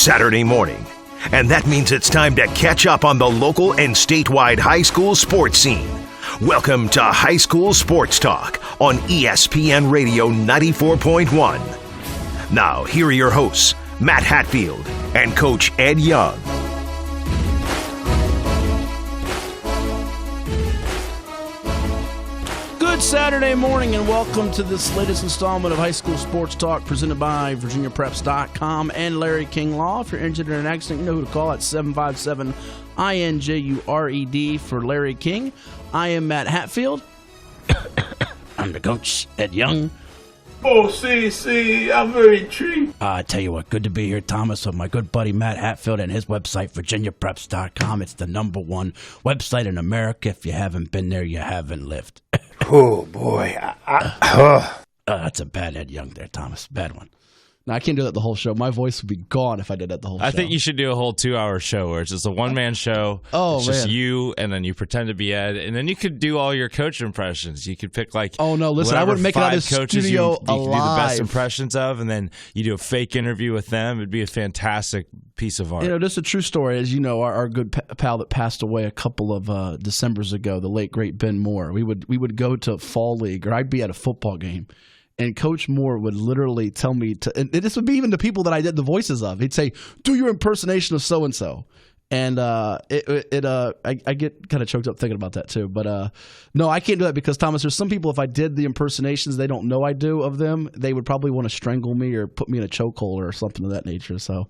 Saturday morning. And that means it's time to catch up on the local and statewide high school sports scene. Welcome to High School Sports Talk on ESPN Radio 94.1. Now, here are your hosts, Matt Hatfield and Coach Ed Young. Good Saturday morning and welcome to this latest installment of High School Sports Talk presented by VirginiaPreps.com and Larry King Law. If you're injured in an accident, you know who to call at 757-INJURED for Larry King. I am Matt Hatfield. I'm the coach, Ed Young. Oh, see, I'm very intrigued. I tell you what, good to be here, Thomas, with my good buddy Matt Hatfield and his website, VirginiaPreps.com. It's the #1 website in America. If you haven't been there, you haven't lived. Oh, boy. That's a bad Ed Young there, Thomas. Bad one. No, I can't do that the whole show. My voice would be gone if I did that the whole show. I think you should do a whole 2-hour show where it's just a one-man show. Oh, it's just you, and then you pretend to be Ed, and then you could do all your coach impressions. You could pick oh no, listen, I wouldn't make it out of this studio you alive. do the best impressions of, and then you do a fake interview with them. It'd be a fantastic piece of art. You know, this is a true story. As you know, our good pal that passed away a couple of Decembers ago, the late great Ben Moore. We would go to Fall League, or I'd be at a football game. And Coach Moore would literally tell me to, and this would be even the people that I did the voices of. He'd say, "Do your impersonation of so and so," and I get kind of choked up thinking about that too. But no, I can't do that because Thomas, there's some people, if I did the impersonations, they don't know I do of them. They would probably want to strangle me or put me in a chokehold or something of that nature. So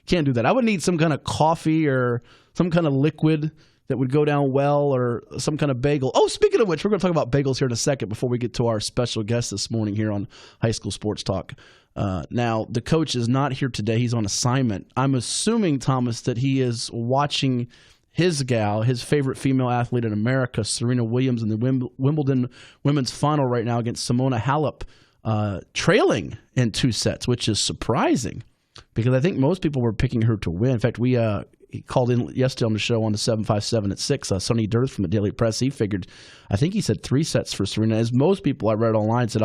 can't do that. I would need some kind of coffee or some kind of liquid that would go down well, or some kind of bagel. Oh, speaking of which, we're going to talk about bagels here in a second before we get to our special guest this morning here on High School Sports Talk. Now, the coach is not here today. He's on assignment. I'm assuming, Thomas, that he is watching his gal, his favorite female athlete in America, Serena Williams, in the Wimbledon women's final right now against Simona Halep, trailing in 2 sets, which is surprising because I think most people were picking her to win. In fact, he called in yesterday on the show on the 757 at 6. Sonny Durst from the Daily Press, he figured, I think he said 3 sets for Serena. As most people I read online said,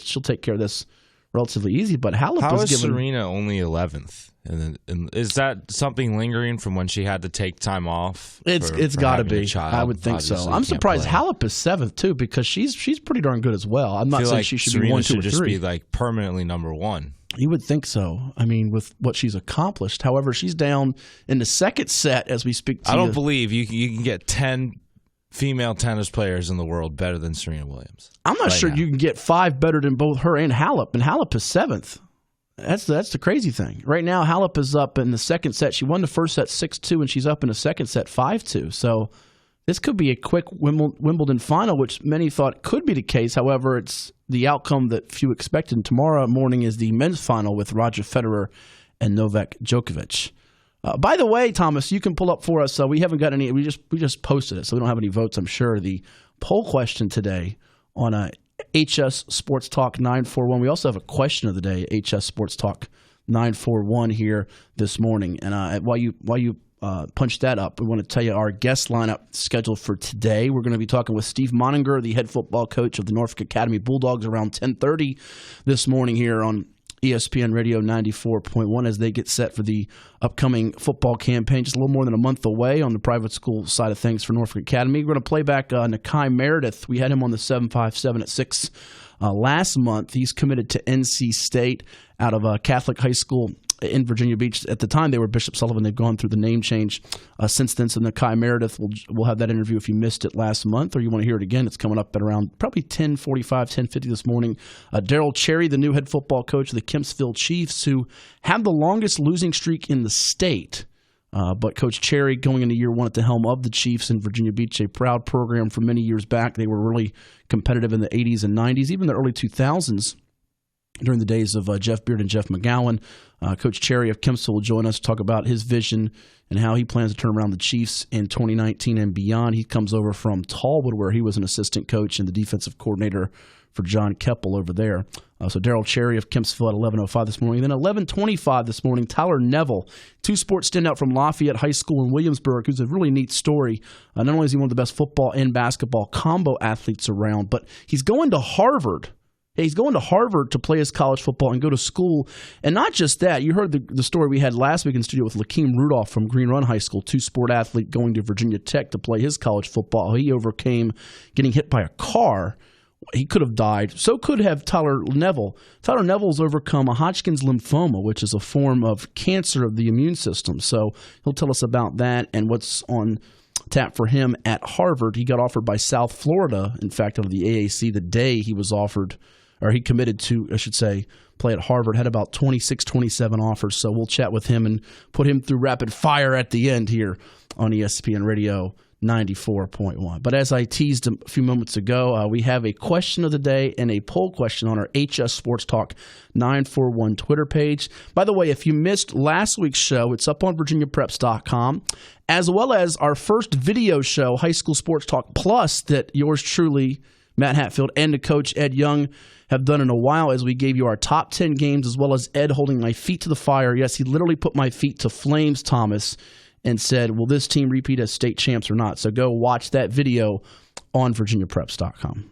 she'll take care of this relatively easy. But Halep How was is Serena only 11th? And is that something lingering from when she had to take time off? It's got to be. I would think so. I'm surprised Halep is 7th too because she's pretty darn good as well. I'm not saying she should be 1, 2, or 3. Serena should just be like permanently #1. You would think so. I mean, with what she's accomplished. However, she's down in the second set as we speak to I don't believe you can get 10 female tennis players in the world better than Serena Williams. I'm not sure you can get 5 better than both her and Halep. And Halep is 7th. That's the crazy thing. Right now, Halep is up in the second set. She won the first set 6-2, and she's up in the second set 5-2. So this could be a quick Wimbledon final, which many thought could be the case. However, it's the outcome that few expected. And tomorrow morning is the men's final with Roger Federer and Novak Djokovic. By the way, Thomas, you can pull up for us. We haven't got any. We just posted it, so we don't have any votes. I'm sure the poll question today on HS Sports Talk 941. We also have a question of the day, HS Sports Talk 941 here this morning. And while you punch that up, we want to tell you our guest lineup scheduled for today. We're going to be talking with Steve Monninger, the head football coach of the Norfolk Academy Bulldogs, around 10:30 this morning here on ESPN Radio 94.1 as they get set for the upcoming football campaign. Just a little more than a month away on the private school side of things for Norfolk Academy. We're going to play back Nakai Meredith. We had him on the 757 at 6 last month. He's committed to NC State out of Catholic High School in Virginia Beach. At the time, they were Bishop Sullivan. They've gone through the name change since then. So Nakai Meredith, we'll have that interview if you missed it last month or you want to hear it again. It's coming up at around probably 10:45, 10:50 this morning. Daryl Cherry, the new head football coach of the Kempsville Chiefs, who have the longest losing streak in the state. But Coach Cherry, going into year 1 at the helm of the Chiefs in Virginia Beach, a proud program for many years back. They were really competitive in the 80s and 90s, even the early 2000s. During the days of Jeff Beard and Jeff McGowan. Coach Cherry of Kempsville will join us to talk about his vision and how he plans to turn around the Chiefs in 2019 and beyond. He comes over from Tallwood, where he was an assistant coach and the defensive coordinator for John Keppel over there. So Daryl Cherry of Kempsville at 11:05 this morning. And then 11:25 this morning, Tyler Neville, two-sport standout from Lafayette High School in Williamsburg, who's a really neat story. Not only is he one of the best football and basketball combo athletes around, but he's going to Harvard. He's going to Harvard to play his college football and go to school. And not just that. You heard the story we had last week in the studio with Lakeem Rudolph from Green Run High School, two-sport athlete going to Virginia Tech to play his college football. He overcame getting hit by a car. He could have died. So could have Tyler Neville. Tyler Neville's overcome a Hodgkin's lymphoma, which is a form of cancer of the immune system. So he'll tell us about that and what's on tap for him at Harvard. He got offered by South Florida, in fact, out of the AAC the day he was offered, or he committed to, I should say, play at Harvard. Had about 26, 27 offers. So we'll chat with him and put him through rapid fire at the end here on ESPN Radio 94.1. But as I teased a few moments ago, we have a question of the day and a poll question on our HS Sports Talk 941 Twitter page. By the way, if you missed last week's show, it's up on VirginiaPreps.com, as well as our first video show, High School Sports Talk Plus, that yours truly, Matt Hatfield, and the coach, Ed Young, have done in a while, as we gave you our top 10 games, as well as Ed holding my feet to the fire. Yes, he literally put my feet to flames, Thomas, and said, will this team repeat as state champs or not? So go watch that video on VirginiaPreps.com.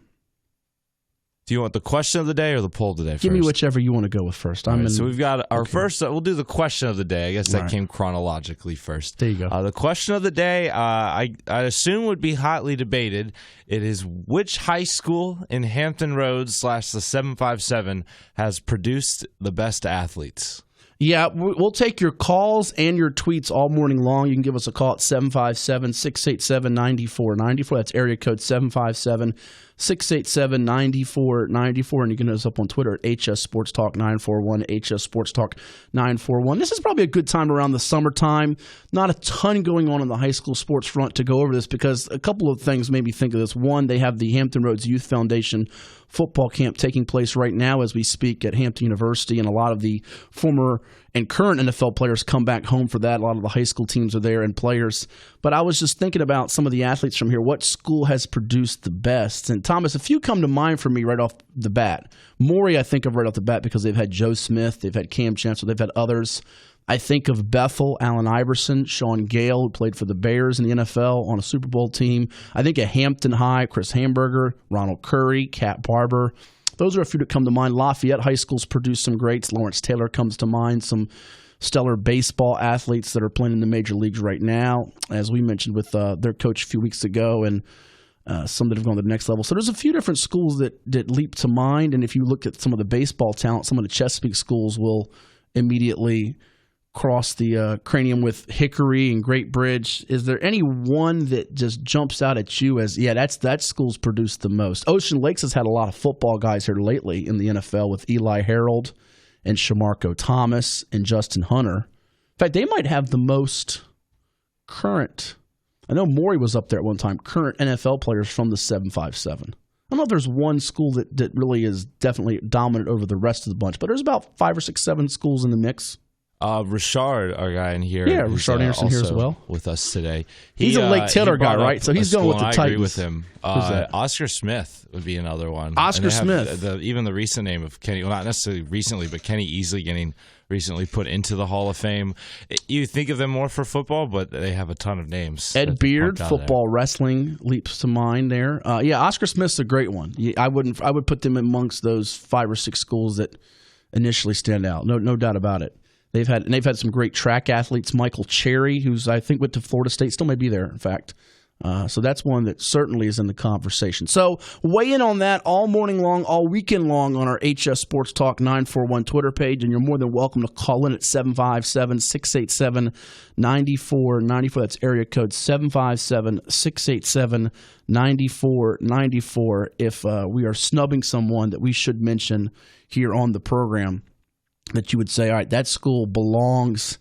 Do you want the question of the day or the poll today first? Give me whichever you want to go with first. So we've got our first, we'll do the question of the day. I guess that came chronologically first. There you go. The question of the day, I assume would be hotly debated. It is, which high school in Hampton Roads / the 757 has produced the best athletes? Yeah, we'll take your calls and your tweets all morning long. You can give us a call at 757-687-9494. That's area code 757-687-9494. And you can hit us up on Twitter at HS Sports Talk 941, HS Sports Talk 941. This is probably a good time around the summertime. Not a ton going on the high school sports front to go over this, because a couple of things made me think of this. One, they have the Hampton Roads Youth Foundation football camp taking place right now as we speak at Hampton University, and a lot of the former and current NFL players come back home for that. A lot of the high school teams are there and players. But I was just thinking about some of the athletes from here. What school has produced the best? And Thomas, a few come to mind for me right off the bat. Maury, I think of right off the bat because they've had Joe Smith, they've had Cam Chancellor, they've had others. I think of Bethel, Allen Iverson, Sean Gale, who played for the Bears in the NFL on a Super Bowl team. I think at Hampton High, Chris Hamburger, Ronald Curry, Cat Barber. Those are a few that come to mind. Lafayette High School's produced some greats. Lawrence Taylor comes to mind. Some stellar baseball athletes that are playing in the major leagues right now, as we mentioned with their coach a few weeks ago, and some that have gone to the next level. So there's a few different schools that leap to mind. And if you look at some of the baseball talent, some of the Chesapeake schools will immediately cross the cranium with Hickory and Great Bridge. Is there any one that just jumps out at you as, yeah, that school's produced the most? Ocean Lakes has had a lot of football guys here lately in the NFL with Eli Harold and Shamarko Thomas and Justin Hunter. In fact, they might have the most current, I know Maury was up there at one time, current NFL players from the 757. I don't know if there's one school that really is definitely dominant over the rest of the bunch, but there's about 5 or 6, 7 schools in the mix. Rushard, our guy in here. Yeah, Rushard Anderson here as well. With us today. He's a Lake Taylor guy, right? So he's going with the Titans. I agree with him. Oscar Smith would be another one. Oscar Smith. Even the recent name of Kenny, well, not necessarily recently, but Kenny Easley getting recently put into the Hall of Fame. You think of them more for football, but they have a ton of names. Ed Beard, football, wrestling leaps to mind there. Yeah, Oscar Smith's a great one. I would put them amongst those 5 or 6 schools that initially stand out. No doubt about it. They've had some great track athletes. Michael Cherry, who's I think went to Florida State, still may be there, in fact. So that's one that certainly is in the conversation. So weigh in on that all morning long, all weekend long on our HS Sports Talk 941 Twitter page, and you're more than welcome to call in at 757-687-9494. That's area code 757-687-9494 if we are snubbing someone that we should mention here on the program, that you would say, all right, that school belongs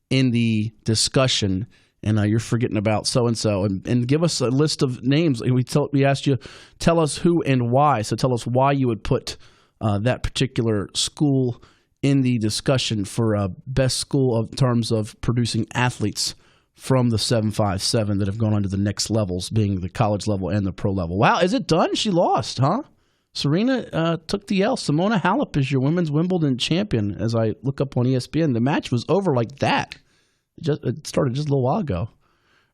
in the discussion, and you're forgetting about so-and-so. And give us a list of names. We asked you, tell us who and why. So tell us why you would put that particular school in the discussion for best school in terms of producing athletes from the 757 that have gone on to the next levels, being the college level and the pro level. Wow, is it done? She lost, huh? Serena took the L. Simona Halep is your women's Wimbledon champion. As I look up on ESPN, the match was over like that. It started just a little while ago.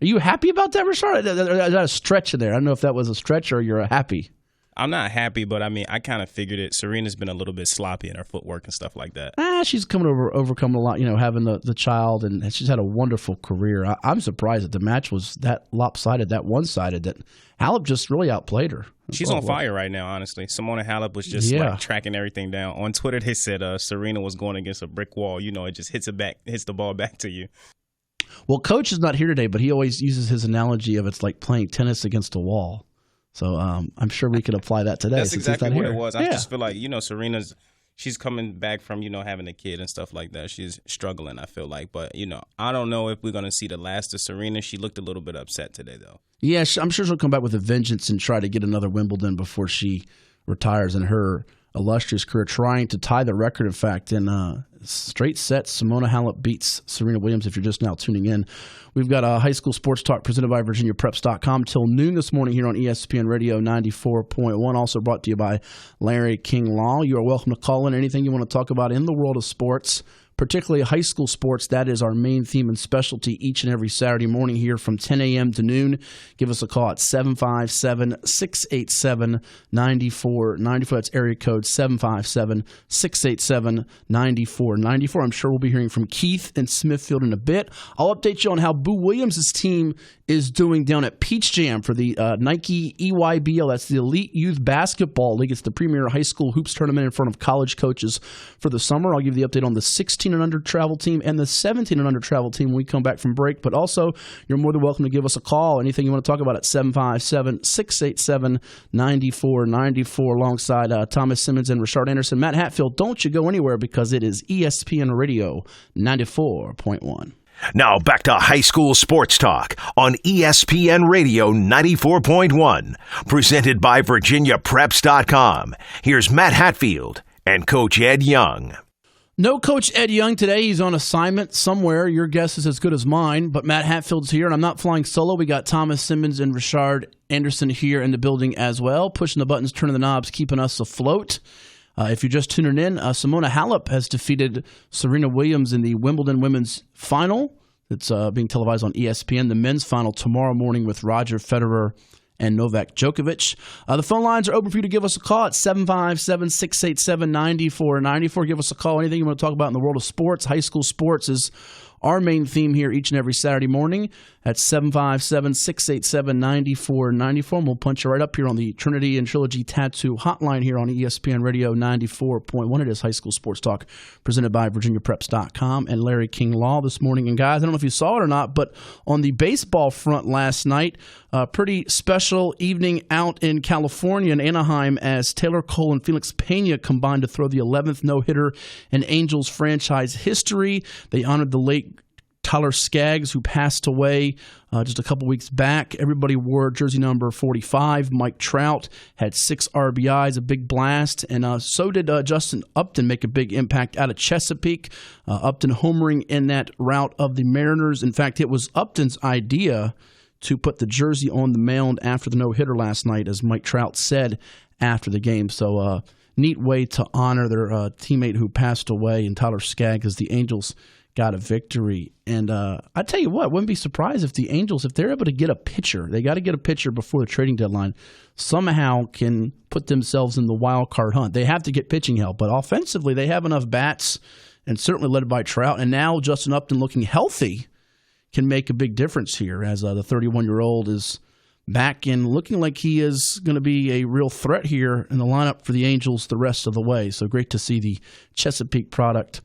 Are you happy about that, Rushard? Is that a stretch in there? I don't know if that was a stretch or you're happy. I'm not happy, but I mean, I kind of figured it. Serena's been a little bit sloppy in her footwork and stuff like that. She's overcome a lot, having the child, and she's had a wonderful career. I'm surprised that the match was that lopsided, that one-sided, that Halep just really outplayed her. She's on fire right now, honestly. Simona Halep was just tracking everything down. On Twitter, they said Serena was going against a brick wall. It just hits the ball back to you. Well, Coach is not here today, but he always uses his analogy of it's like playing tennis against a wall. So I'm sure we could apply that today. That's exactly what it was. I just feel like, she's coming back from, having a kid and stuff like that. She's struggling, I feel like. But, I don't know if we're going to see the last of Serena. She looked a little bit upset today, though. Yeah, I'm sure she'll come back with a vengeance and try to get another Wimbledon before she retires in her illustrious career, trying to tie the record, in fact, in straight sets. Simona Halep beats Serena Williams, if you're just now tuning in. We've got a high school sports talk presented by VirginiaPreps.com till noon this morning here on ESPN Radio 94.1, also brought to you by Larry King Law. You are welcome to call in anything you want to talk about in the world of sports, particularly high school sports. That is our main theme and specialty each and every Saturday morning here from 10 a.m. to noon. Give us a call at 757-687-9494. That's area code 757-687-9494. I'm sure we'll be hearing from Keith in Smithfield in a bit. I'll update you on how Boo Williams' team is doing down at Peach Jam for the Nike EYBL. That's the Elite Youth Basketball League. It's the premier high school hoops tournament in front of college coaches for the summer. I'll give you the update on the 16 and under travel team and the 17 and under travel team when we come back from break. But also, you're more than welcome to give us a call. Anything you want to talk about at 757-687-9494 alongside Thomas Simmons and Rushard Anderson. Matt Hatfield, don't you go anywhere because it is ESPN Radio 94.1. Now back to high school sports talk on ESPN Radio 94.1, presented by VirginiaPreps.com. Here's Matt Hatfield and Coach Ed Young. No Coach Ed Young today. He's on assignment somewhere. Your guess is as good as mine, but Matt Hatfield's here, and I'm not flying solo. We got Thomas Simmons and Rushard Anderson here in the building as well, pushing the buttons, turning the knobs, keeping us afloat. If you're just tuning in, Simona Halep has defeated Serena Williams in the Wimbledon women's final. It's being televised on ESPN. The men's final tomorrow morning with Roger Federer and Novak Djokovic. The phone lines are open for you to give us a call at 757-687-9494. Give us a call. Anything you want to talk about in the world of sports. High school sports is our main theme here each and every Saturday morning at 757-687-9494. And we'll punch you right up here on the Trinity and Trilogy Tattoo Hotline here on ESPN Radio 94.1. It is High School Sports Talk presented by VirginiaPreps.com and Larry King Law this morning. And guys, I don't know if you saw it or not, but on the baseball front last night, a pretty special evening out in California in Anaheim as Taylor Cole and Felix Pena combined to throw the 11th no-hitter in Angels franchise history. They honored the late Tyler Skaggs, who passed away just a couple weeks back. Everybody wore jersey number 45. Mike Trout had 6 RBIs, a big blast, and so did Justin Upton make a big impact out of Chesapeake. Upton homering in that rout of the Mariners. In fact, it was Upton's idea to put the jersey on the mound after the no-hitter last night, as Mike Trout said after the game. So neat way to honor their teammate who passed away, and Tyler Skaggs, as the Angels got a victory. And I tell you what, wouldn't be surprised if the Angels, if they're able to get a pitcher, they got to get a pitcher before the trading deadline, somehow can put themselves in the wild card hunt. They have to get pitching help, but offensively they have enough bats, and certainly led by Trout. And now Justin Upton, looking healthy, can make a big difference here, as the 31-year-old is back and looking like he is going to be a real threat here in the lineup for the Angels the rest of the way. So great to see the Chesapeake product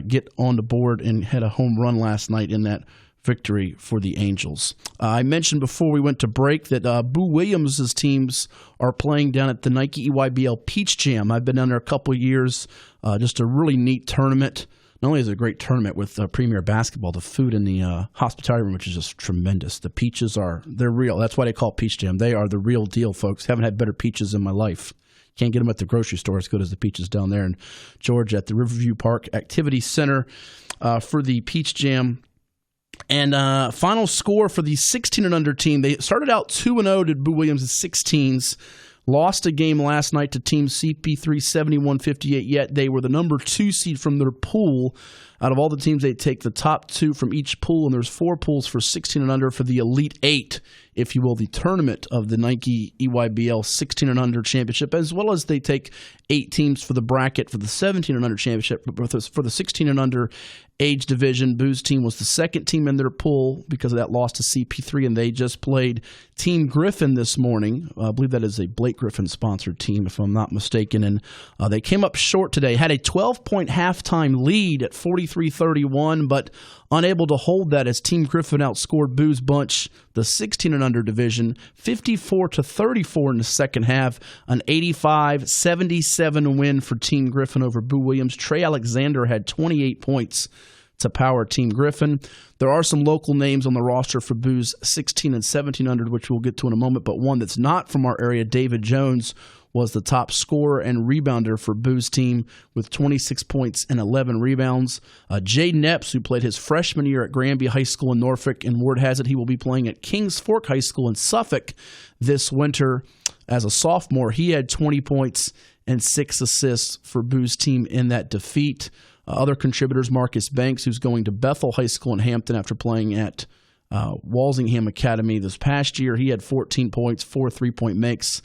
get on the board and had a home run last night in that victory for the Angels. I mentioned before we went to break that Boo Williams' teams are playing down at the Nike EYBL Peach Jam. I've been down there a couple of years, just a really neat tournament. Not only is it a great tournament with premier basketball, the food in the hospitality room, which is just tremendous. The peaches they're real. That's why they call it Peach Jam. They are the real deal, folks. Haven't had better peaches in my life. Can't get them at the grocery store as good as the peaches down there in Georgia at the Riverview Park Activity Center for the Peach Jam. And final score for the 16 and under team. They started out 2-0 to Boo Williams' 16s. lost a game last night to Team CP3 71-58, yet they were the number 2 seed from their pool. Out of all the teams, they take the top 2 from each pool, and there's 4 pools for 16 and under for the Elite 8, if you will, the tournament of the Nike EYBL 16 and under championship, as well as they take 8 teams for the bracket for the 17 and under championship. But for the 16 and under age division, Boo's team was the second team in their pool because of that loss to CP3, and they just played Team Griffin this morning. I believe that is a Blake Griffin-sponsored team, if I'm not mistaken, and they came up short today. Had a 12-point halftime lead at 43-31, but unable to hold that as Team Griffin outscored Boo's bunch, the 16 and under division, 54-34 in the second half, an 85-77 win for Team Griffin over Boo Williams. Trey Alexander had 28 points to power Team Griffin. There are some local names on the roster for Boo's 16 and 17 under, which we'll get to in a moment, but one that's not from our area, David Jones, was the top scorer and rebounder for Boo's team with 26 points and 11 rebounds. Jaden Epps, who played his freshman year at Granby High School in Norfolk, and word has it he will be playing at Kings Fork High School in Suffolk this winter as a sophomore. He had 20 points and 6 assists for Boo's team in that defeat. Other contributors, Marcus Banks, who's going to Bethel High School in Hampton after playing at Walsingham Academy this past year. He had 14 points, 4 3-point makes.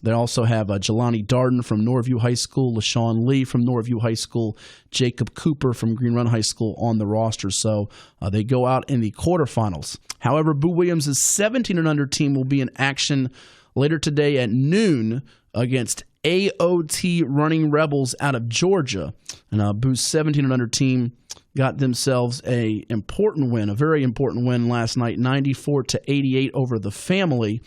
They also have Jelani Darden from Norview High School, LaShawn Lee from Norview High School, Jacob Cooper from Green Run High School on the roster. So they go out in the quarterfinals. However, Boo Williams' 17 and under team will be in action later today at noon against AOT Running Rebels out of Georgia. And Boo's 17 and under team got themselves a very important win last night, 94-88 over the Family.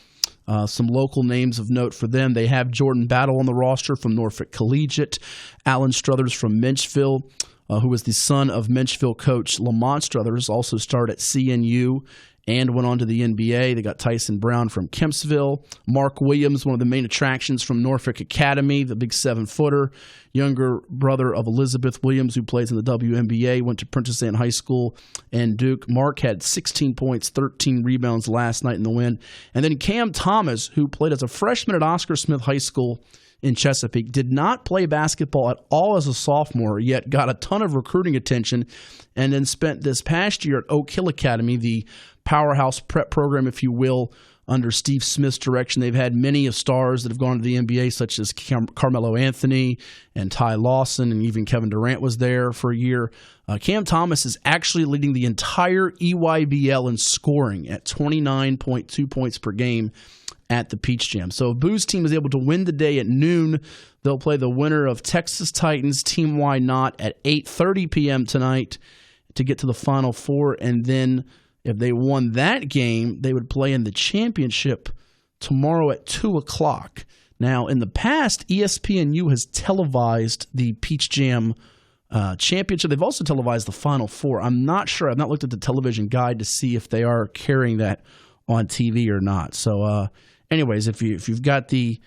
Some local names of note for them. They have Jordan Battle on the roster from Norfolk Collegiate, Alan Struthers from Menchville, who was the son of Menchville coach Lamont Struthers, also starred at CNU and went on to the NBA. They got Tyson Brown from Kempsville, Mark Williams, one of the main attractions from Norfolk Academy, the big 7-footer, younger brother of Elizabeth Williams, who plays in the WNBA, went to Princess Anne High School and Duke. Mark had 16 points, 13 rebounds last night in the win. And then Cam Thomas, who played as a freshman at Oscar Smith High School in Chesapeake, did not play basketball at all as a sophomore, yet got a ton of recruiting attention, and then spent this past year at Oak Hill Academy, the powerhouse prep program, if you will, under Steve Smith's direction. They've had many of stars that have gone to the NBA, such as Carmelo Anthony and Ty Lawson, and even Kevin Durant was there for a year. Cam Thomas is actually leading the entire EYBL in scoring at 29.2 points per game at the Peach Jam. So if Boo's team is able to win the day at noon, they'll play the winner of Texas Titans Team Why Not at 8:30 p.m. tonight to get to the Final Four, and then if they won that game, they would play in the championship tomorrow at 2 o'clock. Now, in the past, ESPNU has televised the Peach Jam championship. They've also televised the Final Four. I'm not sure. I've not looked at the television guide to see if they are carrying that on TV or not. So, anyways, if you've got the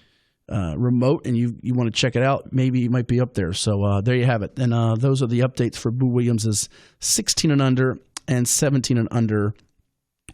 remote and you want to check it out, maybe it might be up there. So there you have it. And those are the updates for Boo Williams' 16 and under and 17 and under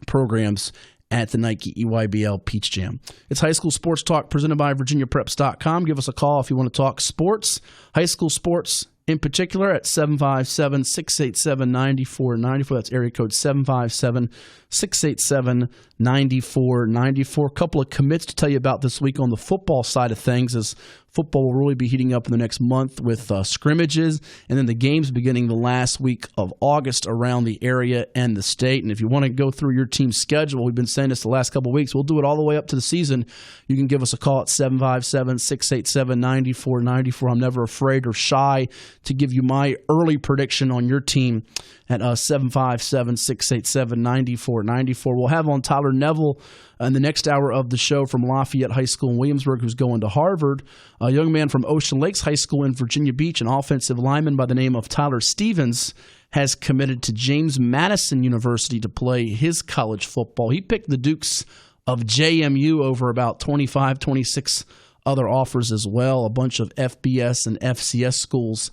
programs at the Nike EYBL Peach Jam. It's High School Sports Talk presented by VirginiaPreps.com. Give us a call if you want to talk sports, high school sports in particular, at 757-687-9494. That's area code 757-687-9494. A couple of commits to tell you about this week on the football side of things, as football will really be heating up in the next month with scrimmages, and then the games beginning the last week of August around the area and the state. And if you want to go through your team's schedule, we've been saying this the last couple of weeks, we'll do it all the way up to the season. You can give us a call at 757-687-9494. I'm never afraid or shy to give you my early prediction on your team at 757-687-9494. We'll have on Tyler Neville in the next hour of the show from Lafayette High School in Williamsburg, who's going to Harvard. A young man from Ocean Lakes High School in Virginia Beach, an offensive lineman by the name of Tyler Stevens, has committed to James Madison University to play his college football. He picked the Dukes of JMU over about 25, 26 other offers as well, a bunch of FBS and FCS schools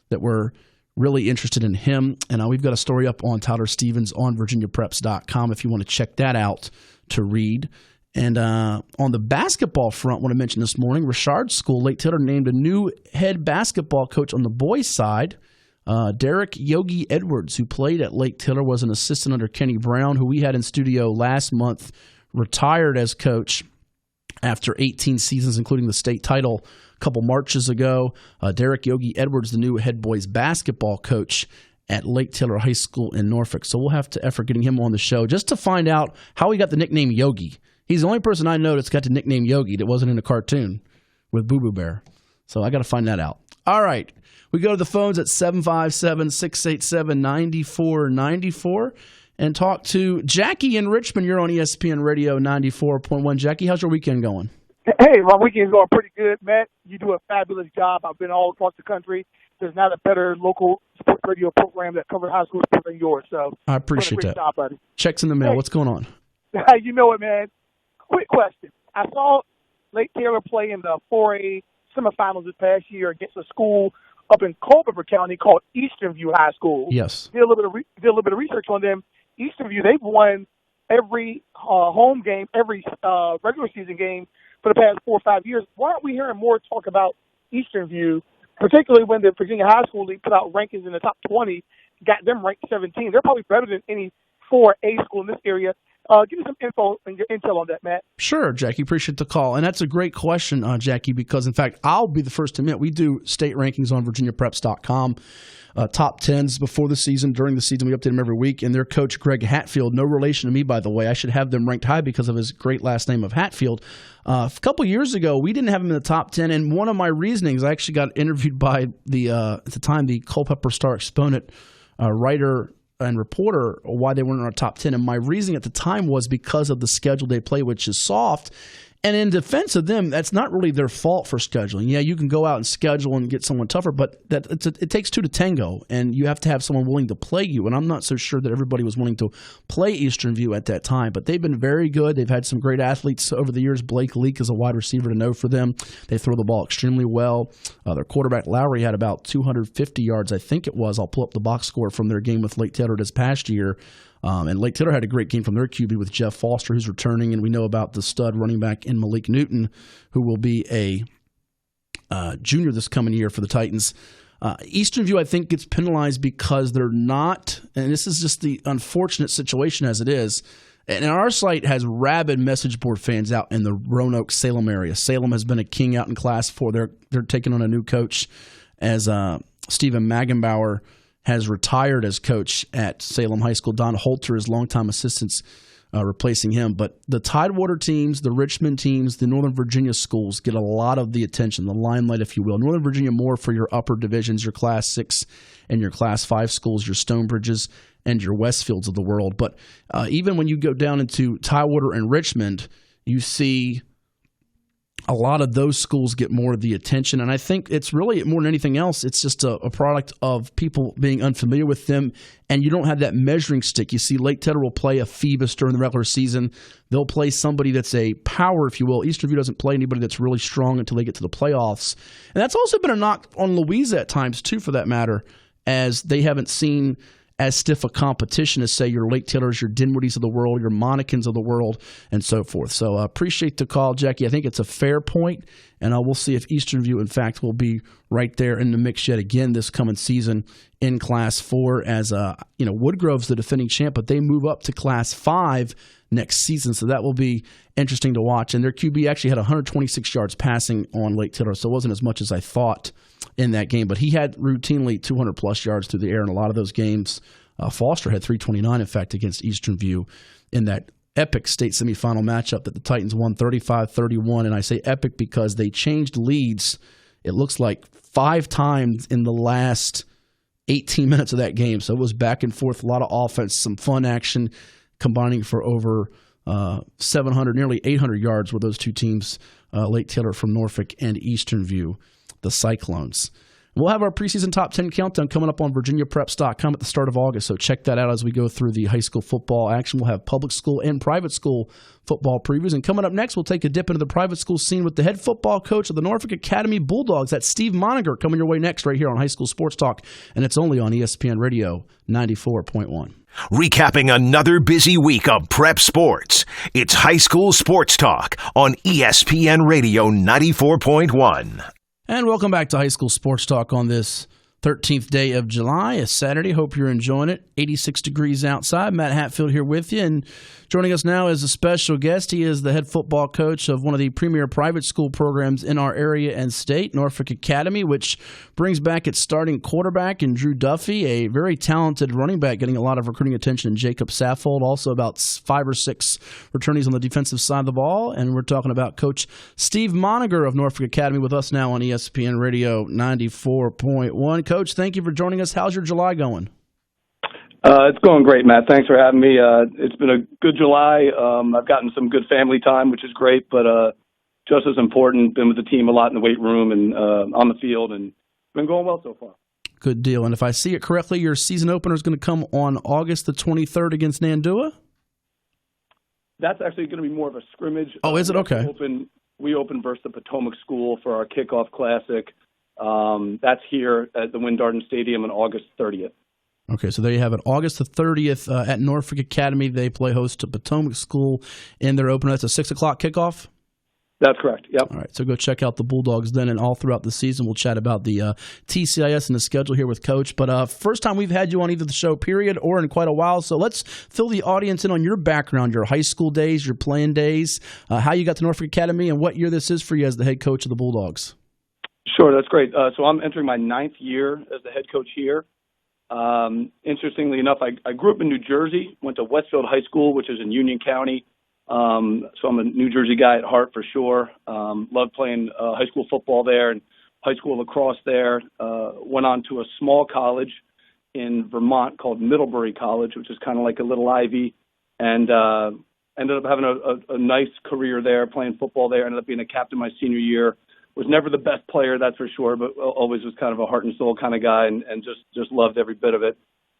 that were really interested in him. And we've got a story up on Tyler Stevens on VirginiaPreps.com if you want to check that out to read. And on the basketball front, what I mentioned this morning, Rushard School, Lake Taylor named a new head basketball coach on the boys' side. Derek Yogi Edwards, who played at Lake Taylor, was an assistant under Kenny Brown, who we had in studio last month, retired as coach after 18 seasons, including the state title a couple Marches ago. Derek Yogi Edwards, the new head boys basketball coach at Lake Taylor High School in Norfolk. So we'll have to effort getting him on the show just to find out how he got the nickname Yogi. He's the only person I know that's got the nickname Yogi that wasn't in a cartoon with Boo Boo Bear. So I got to find that out. All right. We go to the phones at 757-687-9494 and talk to Jackie in Richmond. You're on ESPN Radio 94.1. Jackie, how's your weekend going? Hey, my weekend's going pretty good, Matt. You do a fabulous job. I've been all across the country. There's not a better local sports radio program that covers high school sports than yours. So I appreciate that. Job, buddy. Checks in the mail. Hey. What's going on? You know it, man. Quick question. I saw Lake Taylor play in the 4A semifinals this past year against a school up in Culpeper County called Eastern View High School. Yes. Did a little bit of research on them. Eastern View, they've won every home game, every regular season game for the past 4 or 5 years. Why aren't we hearing more talk about Eastern View, particularly when the Virginia High School League put out rankings in the top 20, got them ranked 17. They're probably better than any 4A school in this area. Give me some info and your intel on that, Matt. Sure, Jackie. Appreciate the call. And that's a great question, Jackie, because, in fact, I'll be the first to admit we do state rankings on VirginiaPreps.com. Top 10s before the season, during the season. We update them every week. And their coach, Greg Hatfield, no relation to me, by the way. I should have them ranked high because of his great last name of Hatfield. A couple years ago, we didn't have him in the top 10. And one of my reasonings, I actually got interviewed by at the time, the Culpeper Star Exponent writer and reporter why they weren't in our top 10. And my reasoning at the time was because of the schedule they play, which is soft. And in defense of them, that's not really their fault for scheduling. Yeah, you can go out and schedule and get someone tougher, but it takes two to tango, and you have to have someone willing to play you. And I'm not so sure that everybody was willing to play Eastern View at that time, but they've been very good. They've had some great athletes over the years. Blake Leak is a wide receiver to know for them. They throw the ball extremely well. Their quarterback, Lowry, had about 250 yards, I think it was. I'll pull up the box score from their game with Lake Taylor this past year. And Lake Taylor had a great game from their QB with Jeff Foster, who's returning, and we know about the stud running back in Malik Newton, who will be a junior this coming year for the Titans. Eastern View, I think, gets penalized because they're not, and this is just the unfortunate situation as it is, and our site has rabid message board fans out in the Roanoke, Salem area. Salem has been a king out in Class 4. They're taking on a new coach as Stephen Magenbauer has retired as coach at Salem High School. Don Holter is longtime assistants replacing him. But the Tidewater teams, the Richmond teams, the Northern Virginia schools get a lot of the attention, the limelight, if you will. Northern Virginia more for your upper divisions, your Class 6 and your Class 5 schools, your Stonebridges and your Westfields of the world. But even when you go down into Tidewater and Richmond, you see a lot of those schools get more of the attention. And I think it's really, more than anything else, it's just a product of people being unfamiliar with them, and you don't have that measuring stick. You see Lake Taylor will play a Phoebus during the regular season. They'll play somebody that's a power, if you will. Eastern View doesn't play anybody that's really strong until they get to the playoffs. And that's also been a knock on Louisa at times, too, for that matter, as they haven't seen as stiff a competition as, say, your Lake Taylors, your Dinwoody's of the world, your Monikins of the world, and so forth. So I appreciate the call, Jackie. I think it's a fair point, and we'll see if Eastern View, in fact, will be right there in the mix yet again this coming season in Class 4 as, Woodgrove's the defending champ, but they move up to Class 5 next season, so that will be interesting to watch. And their QB actually had 126 yards passing on Lake Taylor, so it wasn't as much as I thought in that game, but he had routinely 200-plus yards through the air in a lot of those games. Foster had 329, in fact, against Eastern View in that epic state semifinal matchup that the Titans won 35-31, and I say epic because they changed leads, it looks like, 5 times in the last 18 minutes of that game, so it was back and forth, a lot of offense, some fun action, combining for over 700, nearly 800 yards were those two teams, Lake Taylor from Norfolk and Eastern View, the Cyclones. We'll have our preseason top 10 countdown coming up on VirginiaPreps.com at the start of August, so check that out as we go through the high school football action. We'll have public school and private school football previews. And coming up next, we'll take a dip into the private school scene with the head football coach of the Norfolk Academy Bulldogs. That's Steve Monninger coming your way next right here on High School Sports Talk, and it's only on ESPN Radio 94.1. Recapping another busy week of prep sports, it's High School Sports Talk on ESPN Radio 94.1. And welcome back to High School Sports Talk on this 13th day of July, a Saturday. Hope you're enjoying it. 86 degrees outside. Matt Hatfield here with you. And joining us now is a special guest. He is the head football coach of one of the premier private school programs in our area and state, Norfolk Academy, which brings back its starting quarterback in Drew Duffy, a very talented running back getting a lot of recruiting attention in Jacob Saffold, also about 5 or 6 returnees on the defensive side of the ball. And we're talking about Coach Steve Monninger of Norfolk Academy with us now on ESPN Radio 94.1. Coach, thank you for joining us. How's your July going? It's going great, Matt. Thanks for having me. It's been a good July. I've gotten some good family time, which is great, but just as important, been with the team a lot in the weight room and on the field, and been going well so far. Good deal. And if I see it correctly, your season opener is going to come on August the 23rd against Nandua? That's actually going to be more of a scrimmage. Oh, is it? Okay. We open versus the Potomac School for our kickoff classic. That's here at the Wimbledon Stadium on August 30th. Okay, so there you have it. August the 30th at Norfolk Academy. They play host to Potomac School in their opener. That's a 6 o'clock kickoff? That's correct, yep. All right, so go check out the Bulldogs then, and all throughout the season we'll chat about the TCIS and the schedule here with Coach. But first time we've had you on either the show, period, or in quite a while. So let's fill the audience in on your background, your high school days, your playing days, how you got to Norfolk Academy, and what year this is for you as the head coach of the Bulldogs. Sure, that's great. So I'm entering my 9th year as the head coach here. Interestingly enough, I grew up in New Jersey, went to Westfield High School, which is in Union County. So I'm a New Jersey guy at heart for sure. Loved playing high school football there and high school lacrosse there. Went on to a small college in Vermont called Middlebury College, which is kind of like a little Ivy, and ended up having a nice career there, playing football there. Ended up being a captain my senior year. Was never the best player, that's for sure, but always was kind of a heart and soul kind of guy, and just loved every bit of it.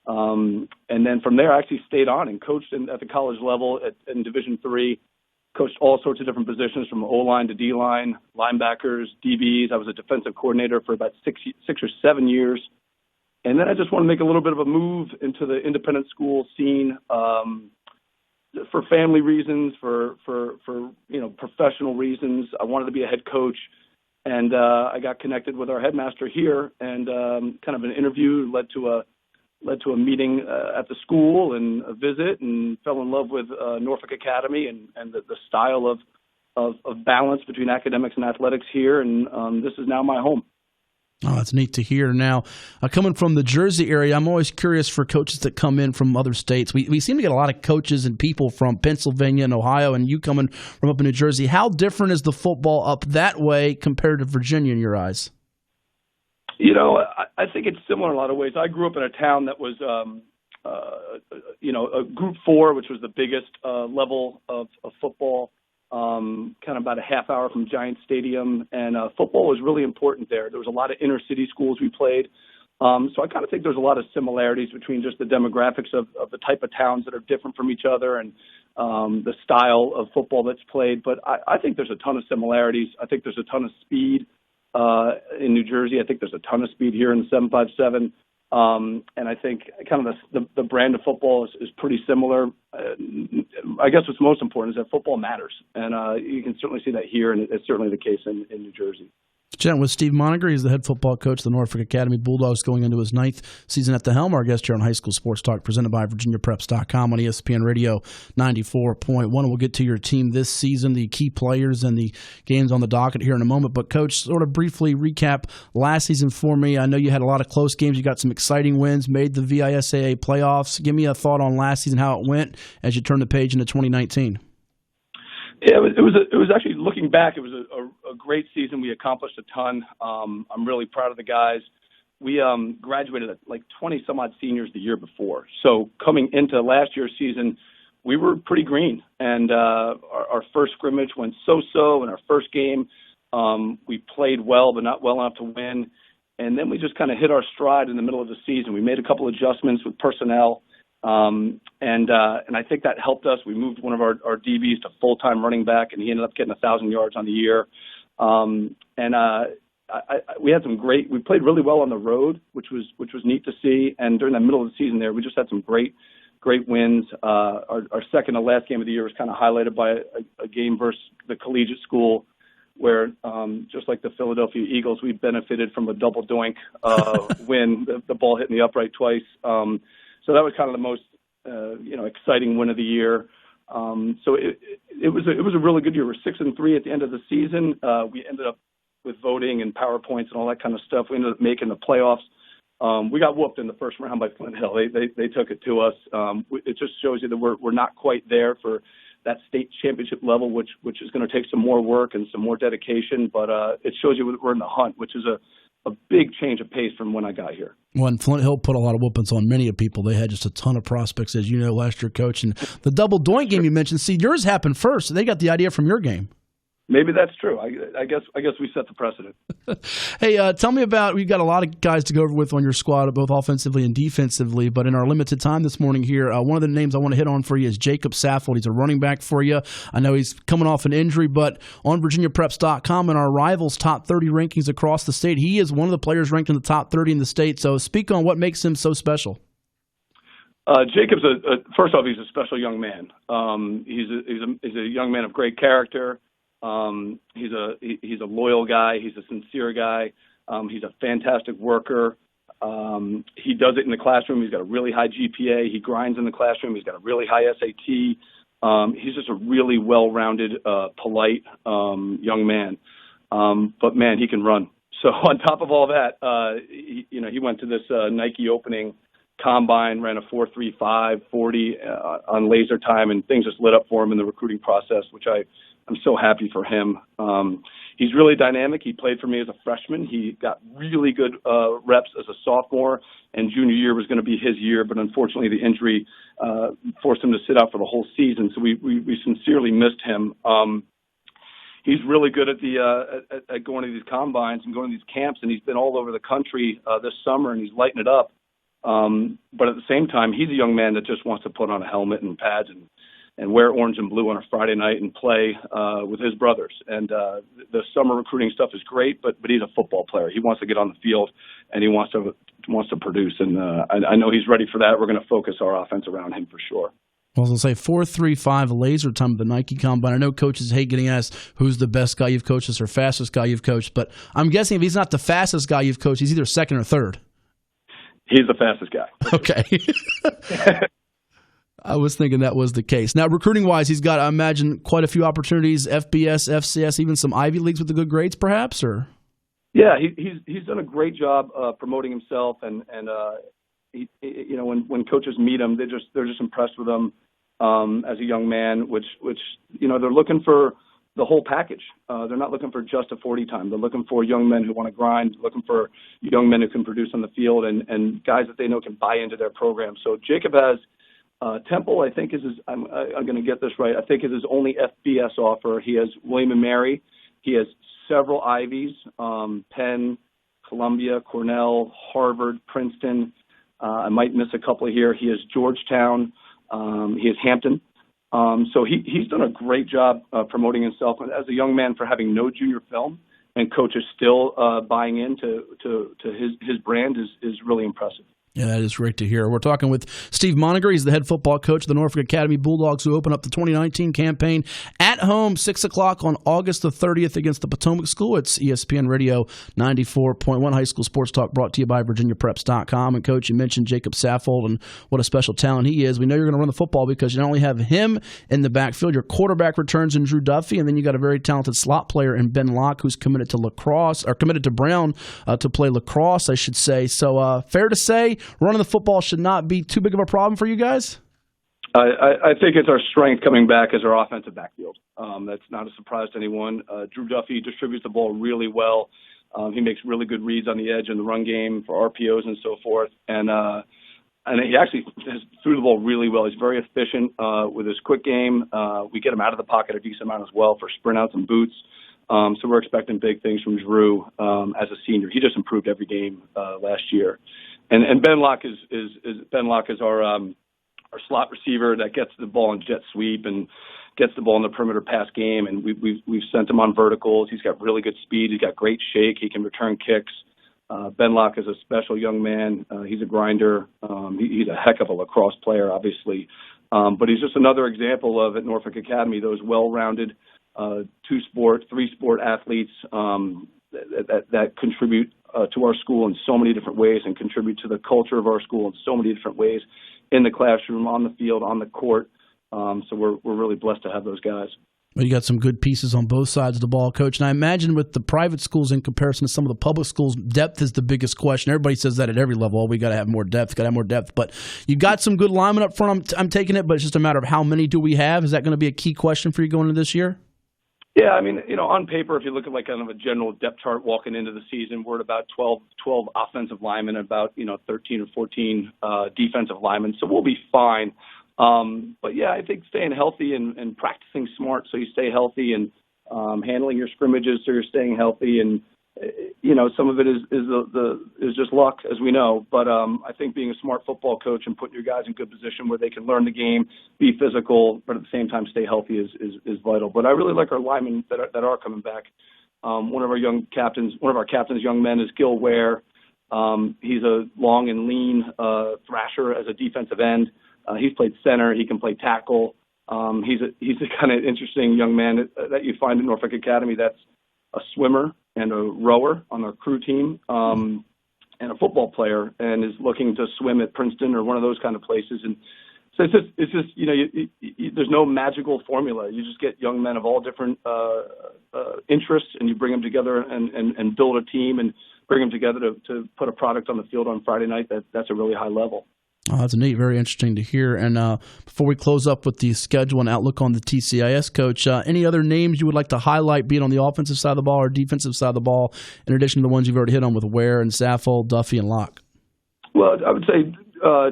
And then from there, I actually stayed on and coached at the college level in Division III, coached all sorts of different positions from O-line to D-line, linebackers, DBs. I was a defensive coordinator for about 6 or 7 years. And then I just wanted to make a little bit of a move into the independent school scene for family reasons, for professional reasons. I wanted to be a head coach. And I got connected with our headmaster here, and kind of an interview led to a meeting at the school and a visit, and fell in love with Norfolk Academy and the style of balance between academics and athletics here. And this is now my home. Oh, that's neat to hear. Now, coming from the Jersey area, I'm always curious for coaches that come in from other states. We seem to get a lot of coaches and people from Pennsylvania and Ohio, and you coming from up in New Jersey. How different is the football up that way compared to Virginia in your eyes? I think it's similar in a lot of ways. I grew up in a town that was, a Group 4, which was the biggest level of football. Kind of about a half hour from Giant Stadium, and football was really important there. There was a lot of inner city schools we played. So I kind of think there's a lot of similarities between just the demographics of the type of towns that are different from each other and the style of football that's played. But I think there's a ton of similarities. I think there's a ton of speed in New Jersey. I think there's a ton of speed here in the 757. And I think kind of the brand of football is pretty similar. I guess what's most important is that football matters. And you can certainly see that here, and it's certainly the case in New Jersey. Chatting with Steve Monninger. He's the head football coach of the Norfolk Academy Bulldogs going into his 9th season at the helm. Our guest here on High School Sports Talk, presented by VirginiaPreps.com on ESPN Radio 94.1. We'll get to your team this season, the key players and the games on the docket here in a moment. But, Coach, sort of briefly recap last season for me. I know you had a lot of close games. You got some exciting wins, made the VISAA playoffs. Give me a thought on last season, how it went as you turn the page into 2019. Yeah, it was actually, looking back, it was a great season. We accomplished a ton. I'm really proud of the guys. We graduated at like 20-some-odd seniors the year before. So coming into last year's season, we were pretty green. And our first scrimmage went so-so in our first game. We played well, but not well enough to win. And then we just kind of hit our stride in the middle of the season. We made a couple adjustments with personnel, and I think that helped us. We moved one of our DBs to full-time running back, and he ended up getting 1,000 yards on the year. We had some great. We played really well on the road, which was neat to see. And during the middle of the season, there we just had some great wins. Our second to last game of the year was kind of highlighted by a game versus the collegiate school, where just like the Philadelphia Eagles, we benefited from a double doink win. The ball hitting the upright twice. So that was kind of the most exciting win of the year. So it was a really good year. We're 6-3 at the end of the season. We ended up with voting and PowerPoints and all that kind of stuff. We ended up making the playoffs. We got whooped in the first round by Flint Hill. They took it to us. It just shows you that we're not quite there for that state championship level, which is going to take some more work and some more dedication. But it shows you we're in the hunt, which is a big change of pace from when I got here. When Flint Hill put a lot of whoopings on many of people, they had just a ton of prospects, as you know, last year, Coach. And the double doink game you mentioned, see, yours happened first. So they got the idea from your game. Maybe that's true. I guess we set the precedent. Hey, tell me about, we've got a lot of guys to go over with on your squad, both offensively and defensively, but in our limited time this morning here, one of the names I want to hit on for you is Jacob Saffold. He's a running back for you. I know he's coming off an injury, but on VirginiaPreps.com and our Rivals top 30 rankings across the state, he is one of the players ranked in the top 30 in the state. So speak on what makes him so special. Jacob's first off, he's a special young man. He's a young man of great character. He's a loyal guy. He's a sincere guy. He's a fantastic worker. He does it in the classroom. He's got a really high GPA. He grinds in the classroom. He's got a really high SAT. He's just a really well-rounded, polite young man. But man, he can run. So on top of all that, he went to this Nike opening combine, ran a 4.35 40 on laser time, and things just lit up for him in the recruiting process, which I'm so happy for him. He's really dynamic. He played for me as a freshman. He got really good reps as a sophomore, and junior year was going to be his year, but unfortunately the injury forced him to sit out for the whole season, so we sincerely missed him. He's really good at going to these combines and going to these camps, and he's been all over the country this summer, and he's lighting it up. But at the same time, he's a young man that just wants to put on a helmet and pads and wear orange and blue on a Friday night and play with his brothers. And the summer recruiting stuff is great, but he's a football player. He wants to get on the field, and he wants to produce. And I know he's ready for that. We're going to focus our offense around him for sure. I was going to say 4.35 laser time at the Nike Combine. I know coaches hate getting asked who's the best guy you've coached or fastest guy you've coached, but I'm guessing if he's not the fastest guy you've coached, he's either second or third. He's the fastest guy. Okay. I was thinking that was the case. Now, recruiting-wise, he's got, I imagine, quite a few opportunities, FBS, FCS, even some Ivy Leagues with the good grades, perhaps? Or yeah, he's done a great job promoting himself, and when coaches meet him, they're just impressed with him as a young man, which they're looking for the whole package. They're not looking for just a 40 time. They're looking for young men who want to grind, looking for young men who can produce on the field, and guys that they know can buy into their program. So Jacob has Temple, I think, is his, I'm going to get this right, I think is his only FBS offer. He has William & Mary. He has several Ivies, Penn, Columbia, Cornell, Harvard, Princeton. I might miss a couple here. He has Georgetown. He has Hampton. So he's done a great job promoting himself as a young man for having no junior film, and coaches still buying into his brand is really impressive. Yeah, that is great to hear. We're talking with Steve Monninger. He's the head football coach of the Norfolk Academy Bulldogs, who open up the 2019 campaign at home, 6 o'clock on August the 30th against the Potomac School. It's ESPN Radio 94.1 High School Sports Talk, brought to you by VirginiaPreps.com. And, Coach, you mentioned Jacob Saffold and what a special talent he is. We know you're going to run the football because you not only have him in the backfield, your quarterback returns in Drew Duffy, and then you got a very talented slot player in Ben Locke, who's committed to lacrosse, or committed to Brown to play lacrosse, I should say. So fair to say, running the football should not be too big of a problem for you guys? I think it's our strength coming back as our offensive backfield. That's not a surprise to anyone. Drew Duffy distributes the ball really well. He makes really good reads on the edge in the run game for RPOs and so forth. And he actually threw the ball really well. He's very efficient with his quick game. We get him out of the pocket a decent amount as well for sprint outs and boots. So we're expecting big things from Drew as a senior. He just improved every game last year. And Ben Locke is our slot receiver that gets the ball in jet sweep and gets the ball in the perimeter pass game. And we've sent him on verticals. He's got really good speed. He's got great shake. He can return kicks. Ben Locke is a special young man. He's a grinder. He's a heck of a lacrosse player, obviously. But he's just another example of, at Norfolk Academy, those well-rounded 2-sport, 3-sport athletes that contribute to our school in so many different ways and contribute to the culture of our school in so many different ways, in the classroom, on the field, on the court. So we're really blessed to have those guys. Well, you got some good pieces on both sides of the ball, Coach. And I imagine with the private schools in comparison to some of the public schools, depth is the biggest question. Everybody says that at every level. Oh, we got to have more depth, But you got some good linemen up front. I'm taking it, but it's just a matter of how many do we have? Is that going to be a key question for you going into this year? Yeah, I mean, on paper, if you look at like kind of a general depth chart walking into the season, we're at about 12 offensive linemen, about 13 or 14 defensive linemen. So we'll be fine. But yeah, I think staying healthy and practicing smart so you stay healthy, and handling your scrimmages so you're staying healthy, and some of it is just luck, as we know. But I think being a smart football coach and putting your guys in good position where they can learn the game, be physical, but at the same time stay healthy is vital. But I really like our linemen that are coming back. One of our captains' young men is Gil Ware. He's a long and lean thrasher as a defensive end. He's played center. He can play tackle. He's a kind of interesting young man that you find at Norfolk Academy. That's a swimmer and a rower on our crew team, and a football player, and is looking to swim at Princeton or one of those kind of places. And so it's just there's no magical formula. You just get young men of all different interests, and you bring them together and build a team and bring them together to put a product on the field on Friday night. That's a really high level. Oh, that's neat. Very interesting to hear. And before we close up with the schedule and outlook on the TCIS, Coach, any other names you would like to highlight, be it on the offensive side of the ball or defensive side of the ball, in addition to the ones you've already hit on with Ware and Saffold, Duffy, and Locke? Well, I would say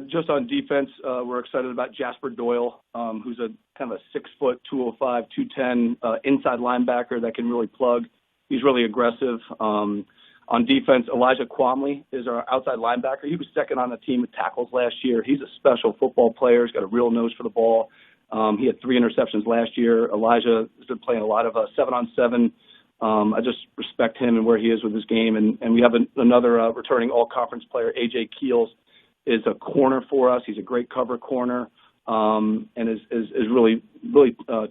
just on defense, we're excited about Jasper Doyle, who's a kind of a 6-foot, 205, 210 inside linebacker that can really plug. He's really aggressive. On defense, Elijah Quamley is our outside linebacker. He was second on the team with tackles last year. He's a special football player. He's got a real nose for the ball. He had 3 interceptions last year. Elijah has been playing a lot of 7-on-7. I just respect him and where he is with his game. And we have another returning all-conference player, A.J. Keels, is a corner for us. He's a great cover corner, and is really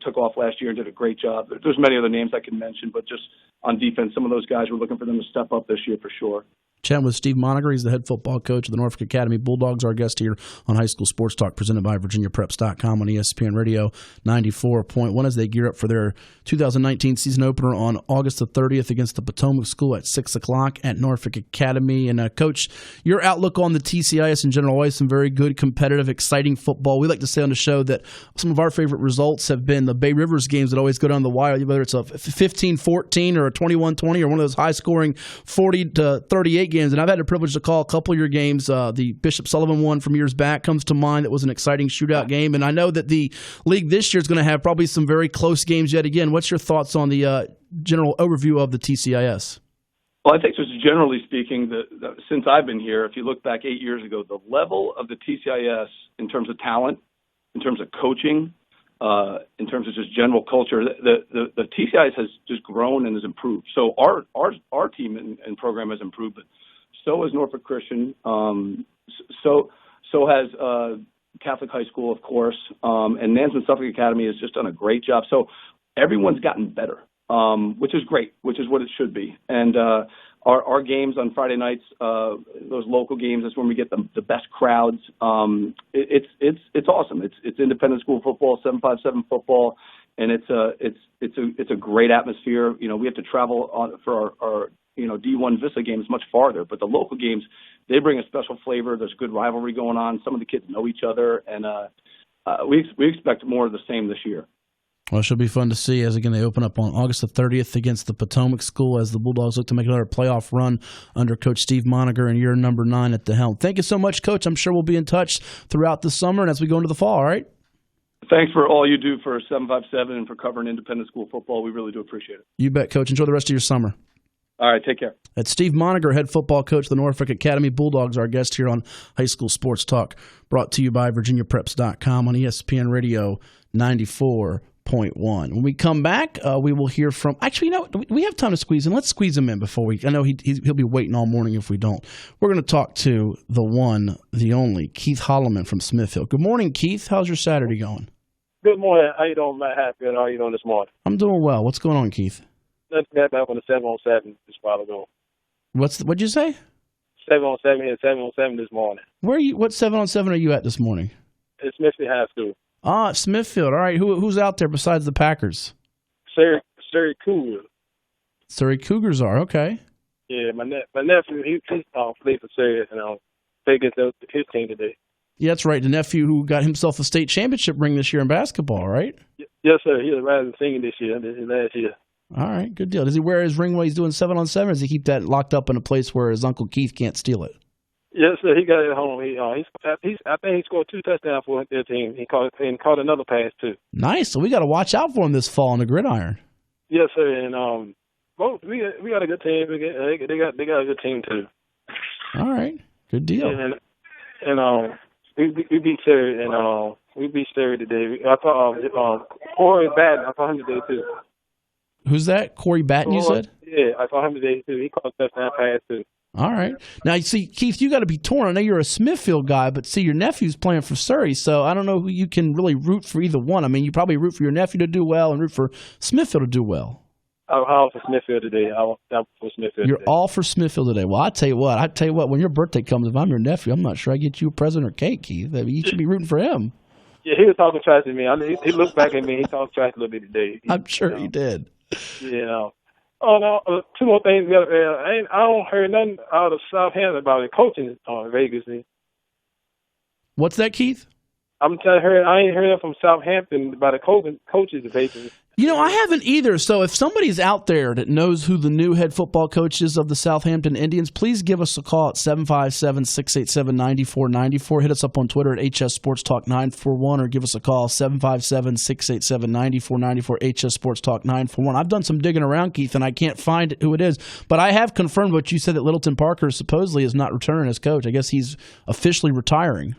took off last year and did a great job. There's many other names I can mention, but just on defense, some of those guys, we're looking for them to step up this year for sure. Chatting with Steve Monninger. He's the head football coach of the Norfolk Academy Bulldogs, our guest here on High School Sports Talk, presented by VirginiaPreps.com on ESPN Radio 94.1 as they gear up for their 2019 season opener on August the 30th against the Potomac School at 6 o'clock at Norfolk Academy. And, Coach, your outlook on the TCIS in general, always some very good, competitive, exciting football. We like to say on the show that some of our favorite results have been the Bay Rivers games that always go down the wire, whether it's a 15-14 or a 21-20 or one of those high-scoring 40-38 games. And I've had the privilege to call a couple of your games. The Bishop Sullivan one from years back comes to mind. That was an exciting shootout game. And I know that the league this year is going to have probably some very close games yet again. What's your thoughts on the general overview of the TCIS? Well, I think just generally speaking, since I've been here, if you look back 8 years ago, the level of the TCIS in terms of talent, in terms of coaching, in terms of just general culture, the TCIS has just grown and has improved. So our team and program has improved, but so has Norfolk Christian. So has Catholic High School, of course, and Nansman Suffolk Academy has just done a great job. So everyone's gotten better, which is great, which is what it should be. And our games on Friday nights, those local games, that's when we get the best crowds. It's awesome. It's independent school football, 757 football, and it's a great atmosphere. You know, we have to travel for our D1 Vista games much farther, but the local games, they bring a special flavor. There's good rivalry going on. Some of the kids know each other, and we expect more of the same this year. Well, it should be fun to see as, again, they open up on August the 30th against the Potomac School as the Bulldogs look to make another playoff run under Coach Steve Monninger and year number 9 at the helm. Thank you so much, Coach. I'm sure we'll be in touch throughout the summer and as we go into the fall, all right? Thanks for all you do for 757 and for covering independent school football. We really do appreciate it. You bet, Coach. Enjoy the rest of your summer. All right, take care. That's Steve Monninger, head football coach of the Norfolk Academy Bulldogs, our guest here on High School Sports Talk, brought to you by VirginiaPreps.com on ESPN Radio 94.1. When we come back, we will hear from – actually, we have time to squeeze in. Let's squeeze him in before we – I know he'll be waiting all morning if we don't. We're going to talk to the one, the only, Keith Holloman from Smithfield. Good morning, Keith. How's your Saturday going? Good morning. How you doing, Matt Hatfield? How you doing this morning? I'm doing well. What's going on, Keith? Let's get back on the 7-on-7 this while ago. What'd you say? 7-on-7 here, 7-on-7 this morning. Where are you? What 7-on-7 are you at this morning? It's Smithfield High School. Ah, Smithfield. All right. Who's out there besides the Packers? Surrey Cougars. Surrey Cougars are okay. Yeah, my nephew he played for Surrey and played against his team today. Yeah, that's right. The nephew who got himself a state championship ring this year in basketball, right? Yes, sir. He was rising senior this year. Last year. All right, good deal. Does he wear his ring while he's doing 7-on-7, or does he keep that locked up in a place where his Uncle Keith can't steal it? Yes, sir. He got it at home. I think he scored 2 touchdowns for their team. He caught another pass too. Nice. So we got to watch out for him this fall on the gridiron. Yes, sir. And we got a good team. They got a good team too. All right, good deal. And we beat Surrey and we beat Surrey today. I thought Corey Batten. I saw him today too. Who's that? Corey Batten, you said? Yeah, I saw him today too. He caught a touchdown pass too. All right. Now, you see, Keith, you got to be torn. I know you're a Smithfield guy, but see, your nephew's playing for Surrey, so I don't know who you can really root for either one. I mean, you probably root for your nephew to do well and root for Smithfield to do well. I'm all for Smithfield today. I'm for Smithfield. You're today. all for Smithfield today. Well, I tell you what, when your birthday comes, if I'm your nephew, I'm not sure I get you a present or cake, Keith. I mean, you should be rooting for him. Yeah, he was talking trash to me. He looked back at me. He talked trash a little bit today. I'm sure he did. Yeah. Oh, no, 2 more things. I don't hear nothing out of Southampton about the coaching vacancy. What's that, Keith? I ain't heard that from Southampton about the coaches vacancy. You know, I haven't either. So if somebody's out there that knows who the new head football coach is of the Southampton Indians, please give us a call at 757-687-9494. Hit us up on Twitter at HS Sports Talk 941 or give us a call 757-687-9494 HS Sports Talk 941. I've done some digging around, Keith, and I can't find who it is. But I have confirmed what you said, that Littleton Parker supposedly is not returning as coach. I guess he's officially retiring.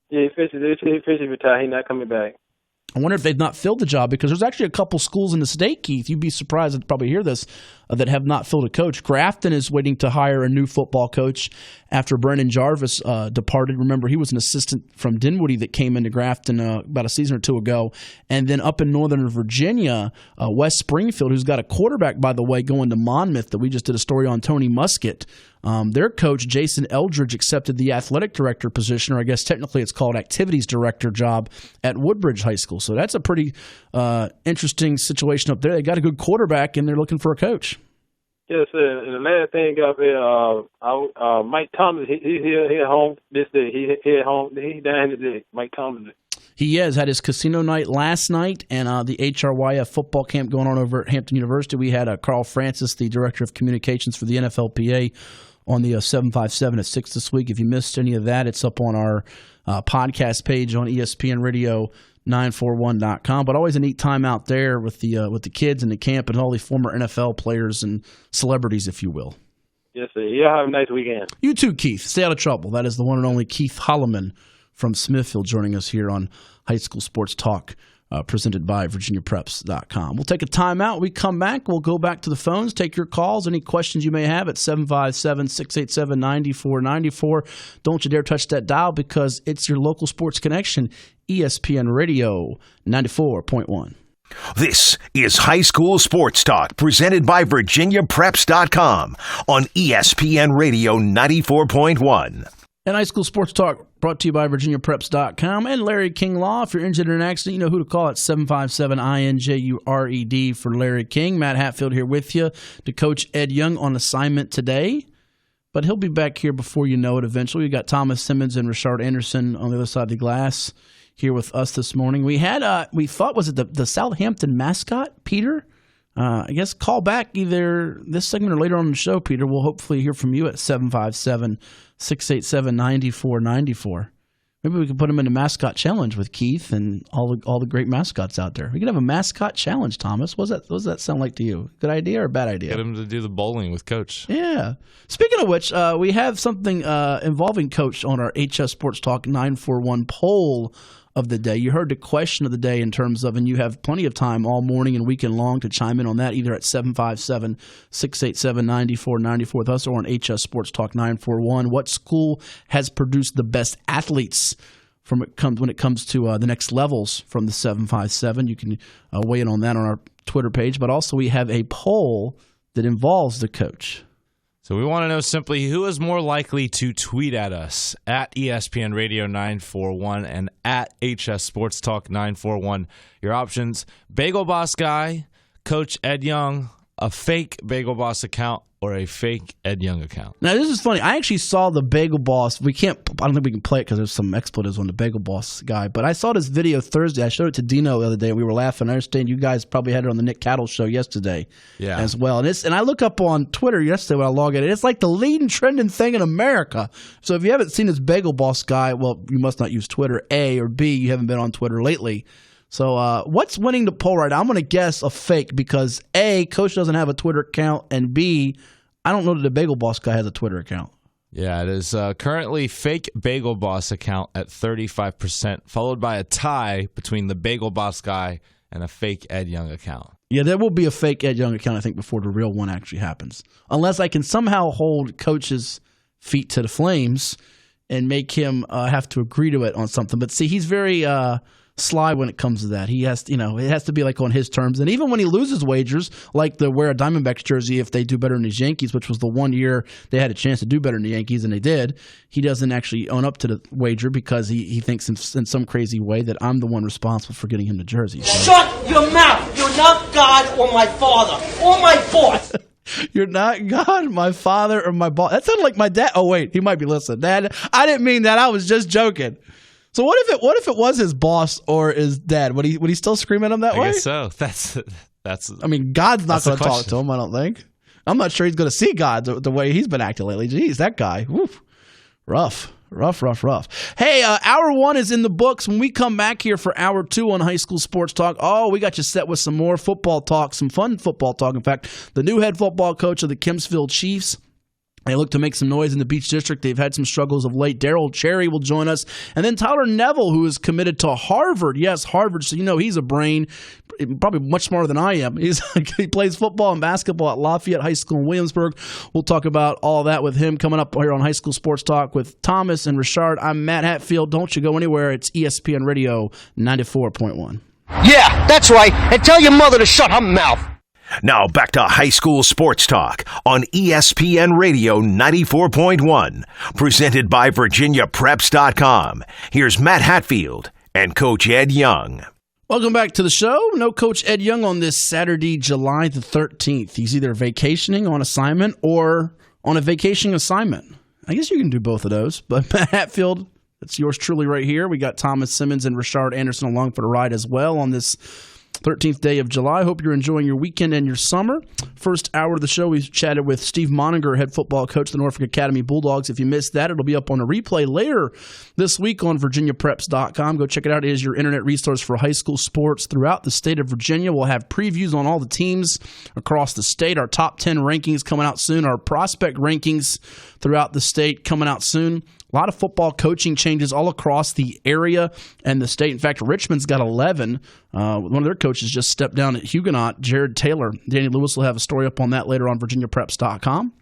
Yeah, he's officially retired. He's not coming back. I wonder if they've not filled the job, because there's actually a couple schools in the state, Keith, you'd be surprised to probably hear this, that have not filled a coach. Grafton is waiting to hire a new football coach after Brendan Jarvis departed. Remember, he was an assistant from Dinwiddie that came into Grafton about a season or two ago. And then up in Northern Virginia, West Springfield, who's got a quarterback, by the way, going to Monmouth that we just did a story on, Tony Muskett. Their coach, Jason Eldridge, accepted the athletic director position, or I guess technically it's called activities director job at Woodbridge High School. So that's a pretty interesting situation up there. They got a good quarterback, and they're looking for a coach. Yes, sir. And the last thing up there, Mike Thomas, he at home this day. He at home. He down today. Mike Thomas. He has had his casino night last night, and the HRYF football camp going on over at Hampton University. We had Carl Francis, the director of communications for the NFLPA, on the 757 at 6 this week. If you missed any of that, it's up on our podcast page on ESPN Radio 941.com. But always a neat time out there with the kids and the camp and all the former NFL players and celebrities, if you will. Yes, sir. You have a nice weekend. You too, Keith. Stay out of trouble. That is the one and only Keith Holloman from Smithfield joining us here on High School Sports Talk, presented by VirginiaPreps.com. We'll take a timeout. We come back. We'll go back to the phones, take your calls, any questions you may have at 757-687-9494. Don't you dare touch that dial, because it's your local sports connection, ESPN Radio 94.1. This is High School Sports Talk, presented by VirginiaPreps.com on ESPN Radio 94.1. And High School Sports Talk brought to you by VirginiaPreps.com and Larry King Law. If you're injured in an accident, you know who to call at 757-INJURED for Larry King. Matt Hatfield here with you to Coach Ed Young on assignment today. But he'll be back here before you know it eventually. We got Thomas Simmons and Rushard Anderson on the other side of the glass here with us this morning. We had, we thought, was it the Southampton mascot, Peter? I guess call back either this segment or later on in the show, Peter. We'll hopefully hear from you at 757-687-9494. Maybe we could put him in a mascot challenge with Keith and all the great mascots out there. We could have a mascot challenge, Thomas. What does that sound like to you? Good idea or a bad idea? Get him to do the bowling with Coach. Yeah. Speaking of which, we have something involving Coach on our HS Sports Talk 941 poll of the day. You heard the question of the day in terms of, and you have plenty of time all morning and weekend long to chime in on that, either at 757-687-9494 with us or on HS Sports Talk 941. What school has produced the best athletes when it comes to the next levels from the 757? You can weigh in on that on our Twitter page. But also we have a poll that involves the coach. So we want to know simply who is more likely to tweet at us at ESPN Radio 941 and at HS Sports Talk 941. Your options: Bagel Boss Guy, Coach Ed Young, a fake Bagel Boss account, or a fake Ed Young account. Now, this is funny. I actually saw the Bagel Boss. I don't think we can play it because there's some expletives on the Bagel Boss guy. But I saw this video Thursday. I showed it to Dino the other day, and we were laughing. I understand you guys probably had it on the Nick Cattle show yesterday as well. And I look up on Twitter yesterday when I log in. It's like the leading trending thing in America. So if you haven't seen this Bagel Boss guy, well, you must not use Twitter, A, or B, you haven't been on Twitter lately. So what's winning the poll right now? I'm going to guess a fake because A, Coach doesn't have a Twitter account, and B, I don't know that the Bagel Boss guy has a Twitter account. Yeah, it is currently fake Bagel Boss account at 35%, followed by a tie between the Bagel Boss guy and a fake Ed Young account. Yeah, there will be a fake Ed Young account, I think, before the real one actually happens. Unless I can somehow hold Coach's feet to the flames and make him have to agree to it on something. But see, he's very sly when it comes to that. He has, it has to be like on his terms. And even when he loses wagers, like the wear a Diamondbacks jersey if they do better than the Yankees, which was the one year they had a chance to do better than the Yankees, and they did, he doesn't actually own up to the wager because he thinks in some crazy way that I'm the one responsible for getting him the jersey. So. Shut your mouth! You're not God or my father or my boss! You're not God, my father, or my boss. That sounded like my dad. Oh, wait, he might be listening. Dad, I didn't mean that. I was just joking. So what if it was his boss or his dad? Would he still scream at him that way? I guess so. That's. I mean, God's not going to talk to him. I don't think. I'm not sure he's going to see God the way he's been acting lately. Jeez, that guy. Woof. Rough. Hey, hour one is in the books. When we come back here for hour two on High School Sports Talk, we got you set with some more football talk, some fun football talk. In fact, the new head football coach of the Kempsville Chiefs, they look to make some noise in the Beach District. They've had some struggles of late. Daryl Cherry will join us. And then Tyler Neville, who is committed to Harvard. Yes, Harvard. So, he's a brain, probably much smarter than I am. He plays football and basketball at Lafayette High School in Williamsburg. We'll talk about all that with him coming up here on High School Sports Talk with Thomas and Rushard. I'm Matt Hatfield. Don't you go anywhere. It's ESPN Radio 94.1. Yeah, that's right. And tell your mother to shut her mouth. Now back to High School Sports Talk on ESPN Radio 94.1, presented by VirginiaPreps.com. Here's Matt Hatfield and Coach Ed Young. Welcome back to the show. No Coach Ed Young on this Saturday, July the 13th. He's either vacationing on assignment or on a vacation assignment. I guess you can do both of those. But Matt Hatfield, it's yours truly right here. We got Thomas Simmons and Rushard Anderson along for the ride as well on this 13th day of July. Hope you're enjoying your weekend and your summer. First hour of the show, we chatted with Steve Monninger, head football coach of the Norfolk Academy Bulldogs. If you missed that, it'll be up on a replay later this week on VirginiaPreps.com. Go check it out. It is your internet resource for high school sports throughout the state of Virginia. We'll have previews on all the teams across the state. Our top 10 rankings coming out soon. Our prospect rankings throughout the state coming out soon. A lot of football coaching changes all across the area and the state. In fact, Richmond's got 11. One of their coaches just stepped down at Huguenot, Jared Taylor. Danny Lewis will have a story up on that later on VirginiaPreps.com.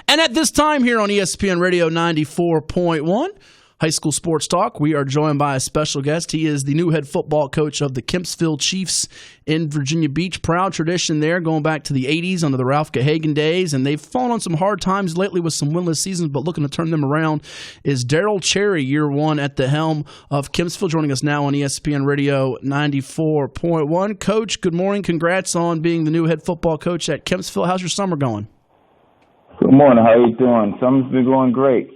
And at this time here on ESPN Radio 94.1, High School Sports Talk, we are joined by a special guest. He is the new head football coach of the Kempsville Chiefs in Virginia Beach. Proud tradition there, going back to the 80s under the Ralph Gahagan days, and they've fallen on some hard times lately with some winless seasons, but looking to turn them around is Daryl Cherry, year one at the helm of Kempsville, joining us now on ESPN Radio 94.1. Coach, good morning. Congrats on being the new head football coach at Kempsville. How's your summer going? Good morning. How you doing? Summer's been going great.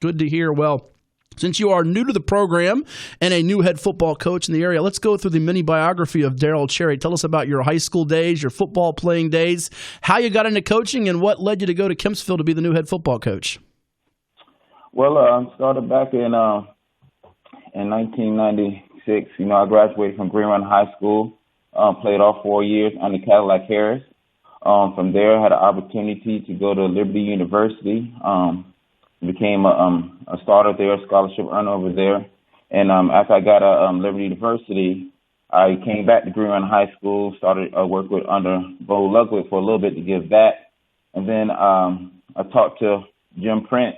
Good to hear. Well, since you are new to the program and a new head football coach in the area, let's go through the mini biography of Daryl Cherry. Tell us about your high school days, your football playing days, how you got into coaching, and what led you to go to Kempsville to be the new head football coach. Well, I started back in in 1996, I graduated from Green Run High School, played all 4 years under Cadillac Harris. From there, I had an opportunity to go to Liberty University. Became a starter there, scholarship earner over there. And after I got at Liberty University, I came back to Green Run High School, started work with under Bo Ludwig for a little bit to give back. And then I talked to Jim Prince,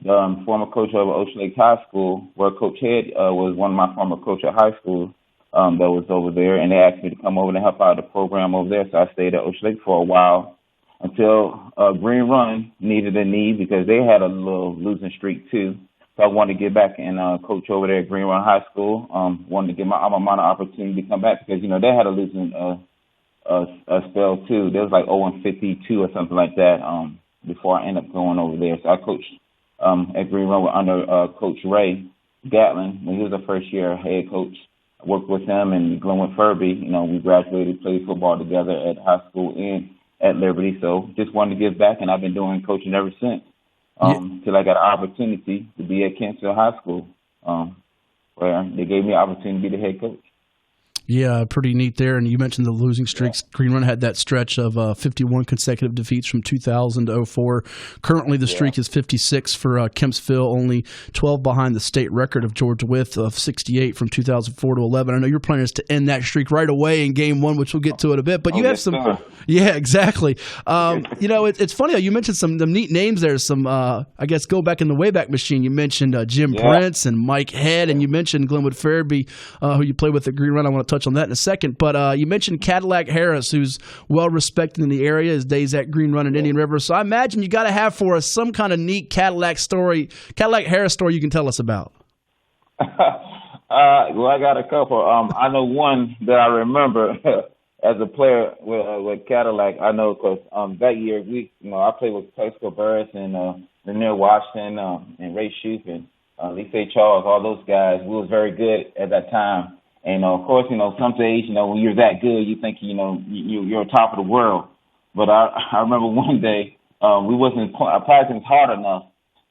the former coach of Ocean Lake High School, where Coach Head was one of my former coach at high school that was over there. And they asked me to come over and help out the program over there. So I stayed at Ocean Lake for a while until Green Run needed a need because they had a little losing streak too. So I wanted to get back and coach over there at Green Run High School. Wanted to give my alma mater opportunity to come back because, they had a losing a spell too. There was like 0-52 or something like that before I ended up going over there. So I coached at Green Run under Coach Ray Gatlin when he was the first year head coach. I worked with him and Glenwood Furby. We graduated, played football together at high school and at Liberty. So just wanted to give back, and I've been doing coaching ever since. Till I got an opportunity to be at Kensville High School, where they gave me an opportunity to be the head coach. Yeah, pretty neat there. And you mentioned the losing streaks. Yeah. Green Run had that stretch of 51 consecutive defeats from 2000 to 04. Currently, the streak is 56 for Kempsville, only 12 behind the state record of George Wythe of 68 from 2004 to 11. I know your plan is to end that streak right away in Game 1, which we'll get to in a bit. But you have some – yeah, exactly. It's funny how you mentioned some neat names there. Some, I guess, go back in the Wayback Machine. You mentioned Jim Prince and Mike Head, and you mentioned Glenwood Fairby, who you played with at Green Run. I want to touch on that in a second, but you mentioned Cadillac Harris, who's well respected in the area, his days at Green Run and Indian River. So I imagine you got to have for us some kind of neat Cadillac Harris story you can tell us about. Well, I got a couple. I know one that I remember as a player with Cadillac. I know because that year I played with Pesco Burris and Lanier Washington and Ray Shoup and Lise Charles, all those guys. We was very good at that time. And, of course, some days, when you're that good, you think, you're top of the world. But I remember one day we wasn't practicing hard enough.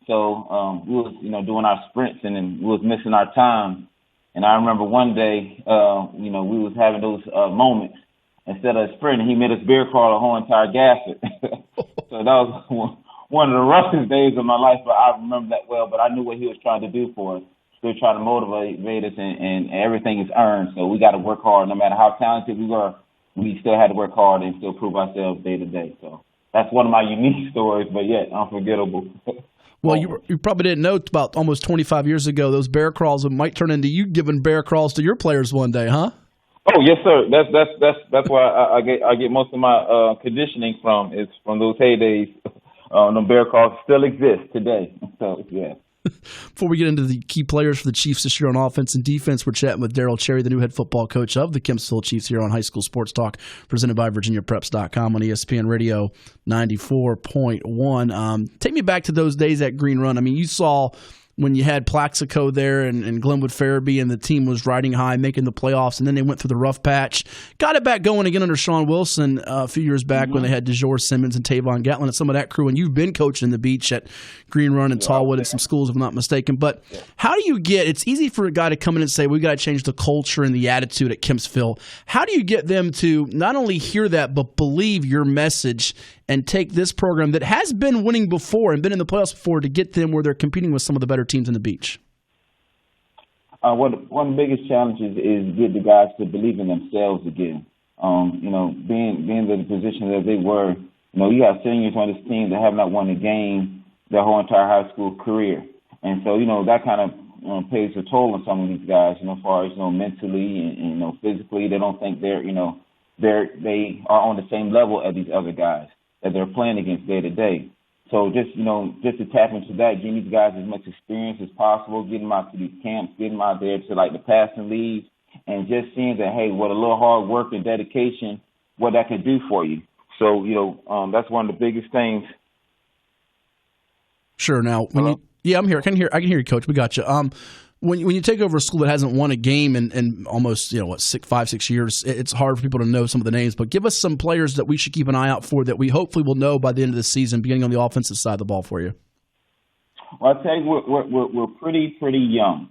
So we was, doing our sprints and then we was missing our time. And I remember one day, we was having those moments. Instead of sprinting, he made us bear crawl the whole entire gasket. So that was one of the roughest days of my life, but I remember that well. But I knew what he was trying to do for us. Still trying to motivate us, and everything is earned. So we got to work hard. No matter how talented we were, we still had to work hard and still prove ourselves day to day. So that's one of my unique stories, but yet unforgettable. Well, you probably didn't know about almost 25 years ago, those bear crawls might turn into you giving bear crawls to your players one day, huh? Oh yes, sir. That's where I get most of my conditioning from. Is from those heydays. The bear crawls still exist today. So yeah. Before we get into the key players for the Chiefs this year on offense and defense, we're chatting with Darryl Cherry, the new head football coach of the Kempsville Chiefs here on High School Sports Talk, presented by VirginiaPreps.com on ESPN Radio 94.1. Take me back to those days at Green Run. I mean, you saw when you had Plaxico there and Glenwood Fairby and the team was riding high, making the playoffs, and then they went through the rough patch. Got it back going again under Sean Wilson a few years back when they had DeJour, Simmons, and Tavon Gatlin and some of that crew. And you've been coaching the beach at Green Run and Tallwood and some schools, if I'm not mistaken. But how do you get – it's easy for a guy to come in and say, we've got to change the culture and the attitude at Kempsville. How do you get them to not only hear that but believe your message and take this program that has been winning before and been in the playoffs before to get them where they're competing with some of the better teams in the beach? One of the biggest challenges is get the guys to believe in themselves again. Being in the position that they were, you have seniors on this team that have not won a game their whole entire high school career. And so, that kind of pays a toll on some of these guys, as far as, mentally and physically. They don't think they are on the same level as these other guys that they're playing against day to day. So just to tap into that, giving these guys as much experience as possible, getting them out to these camps, getting them out there to the passing leagues, and just seeing that, hey, what a little hard work and dedication, what that can do for you. So, that's one of the biggest things. Sure. Now, I'm here. I can hear you, Coach. We got you. When you take over a school that hasn't won a game in almost 5-6 years, it's hard for people to know some of the names. But give us some players that we should keep an eye out for that we hopefully will know by the end of the season, beginning on the offensive side of the ball for you. Well, I tell you, we're pretty young.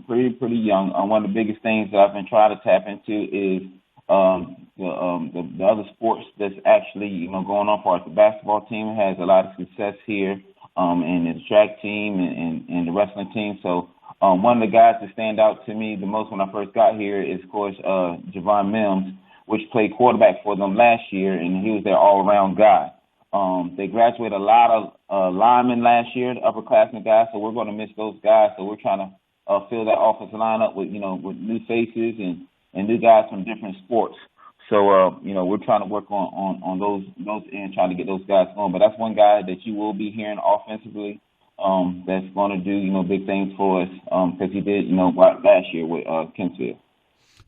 Pretty young. One of the biggest things that I've been trying to tap into is the other sports that's actually going on for us. The basketball team has a lot of success here, and the track team and the wrestling team. So one of the guys that stand out to me the most when I first got here is, of course, Javon Mims, which played quarterback for them last year, and he was their all-around guy. They graduated a lot of linemen last year, the upperclassmen guys, so we're going to miss those guys. So we're trying to fill that offensive line up with new faces and new guys from different sports. So we're trying to work on those and trying to get those guys going. But that's one guy that you will be hearing offensively that's going to do big things for us because he did last year with Kensfield.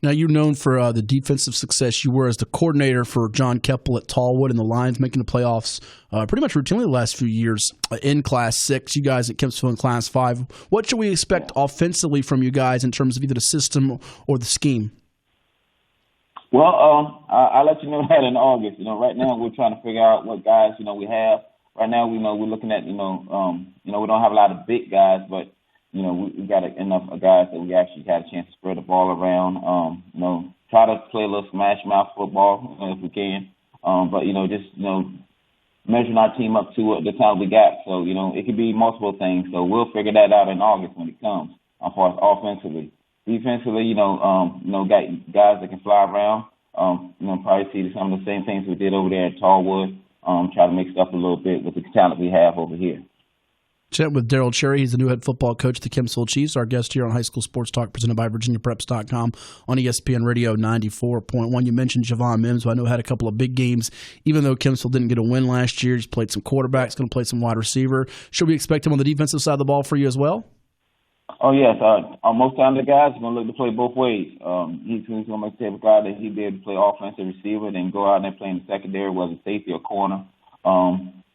Now, you're known for the defensive success you were as the coordinator for John Keppel at Tallwood and the Lions making the playoffs pretty much routinely the last few years in Class 6. You guys at Kempsville in Class 5. What should we expect offensively from you guys in terms of either the system or the scheme? Well, I'll let you know that in August. Right now we're trying to figure out what guys, we have. Right now, we're looking at, we don't have a lot of big guys, but we got enough guys that we actually had a chance to spread the ball around. Try to play a little smash mouth football if we can. But just measuring our team up to the talent we got. So it could be multiple things. So we'll figure that out in August when it comes. As far as offensively, defensively, got guys that can fly around. Probably see some of the same things we did over there at Tallwood. Try to mix it up a little bit with the talent we have over here. Chat with Daryl Cherry. He's the new head football coach of the Kempsville Chiefs, our guest here on High School Sports Talk, presented by VirginiaPreps.com on ESPN Radio 94.1. You mentioned Javon Mims, who I know had a couple of big games. Even though Kempsville didn't get a win last year, he's played some quarterbacks, going to play some wide receiver. Should we expect him on the defensive side of the ball for you as well? Oh, yes. Most times the guys are going to look to play both ways. He's going to make the type of guy that he'd be able to play offensive receiver, then go out and play in the secondary, whether safety or corner.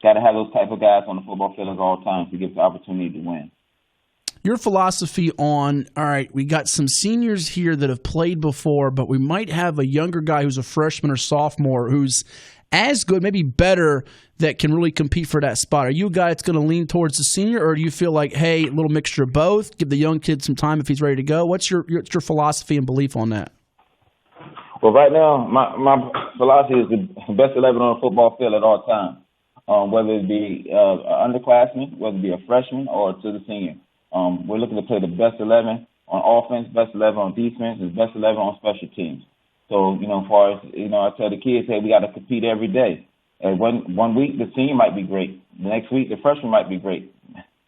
Got to have those type of guys on the football field at all times to give the opportunity to win. Your philosophy on, all right, we got some seniors here that have played before, but we might have a younger guy who's a freshman or sophomore who's as good, maybe better, that can really compete for that spot. Are you a guy that's going to lean towards the senior, or do you feel like, hey, a little mixture of both, give the young kid some time if he's ready to go? What's your philosophy and belief on that? Well, right now, my philosophy is the best 11 on the football field at all times. Whether it be an underclassman, whether it be a freshman, or to the senior. We're looking to play the best 11 on offense, best 11 on defense, and best 11 on special teams. So, as far as, I tell the kids, hey, we got to compete every day. And one week, the senior might be great. The next week, the freshman might be great.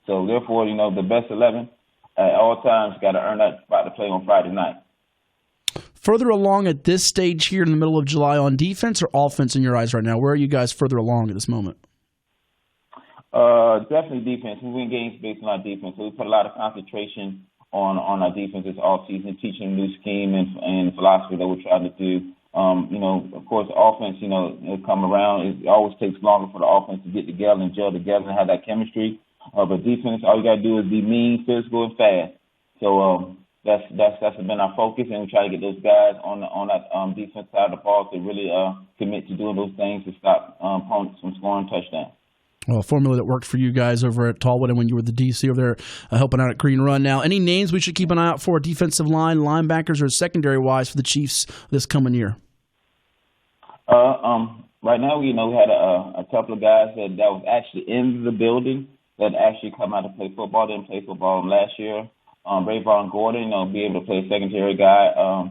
So, therefore, the best 11 at all times got to earn that spot to play on Friday night. Further along at this stage here in the middle of July on defense or offense in your eyes right now? Where are you guys further along at this moment? Definitely defense. We win games based on our defense. So we put a lot of concentration on our defense this offseason, teaching a new scheme and philosophy that we're trying to do. Of course, offense, it'll come around. It always takes longer for the offense to get together and gel together and have that chemistry. But defense, all you got to do is be mean, physical, and fast. So that's been our focus, and we try to get those guys on that defense side of the ball to really commit to doing those things to stop opponents from scoring touchdowns. Well, a formula that worked for you guys over at Tallwood and when you were the DC over there helping out at Green Run. Now, any names we should keep an eye out for, defensive line, linebackers, or secondary-wise for the Chiefs this coming year? Right now, we had a couple of guys that was actually in the building that actually come out to play football. Didn't play football last year. Rayvon Gordon, be able to play secondary guy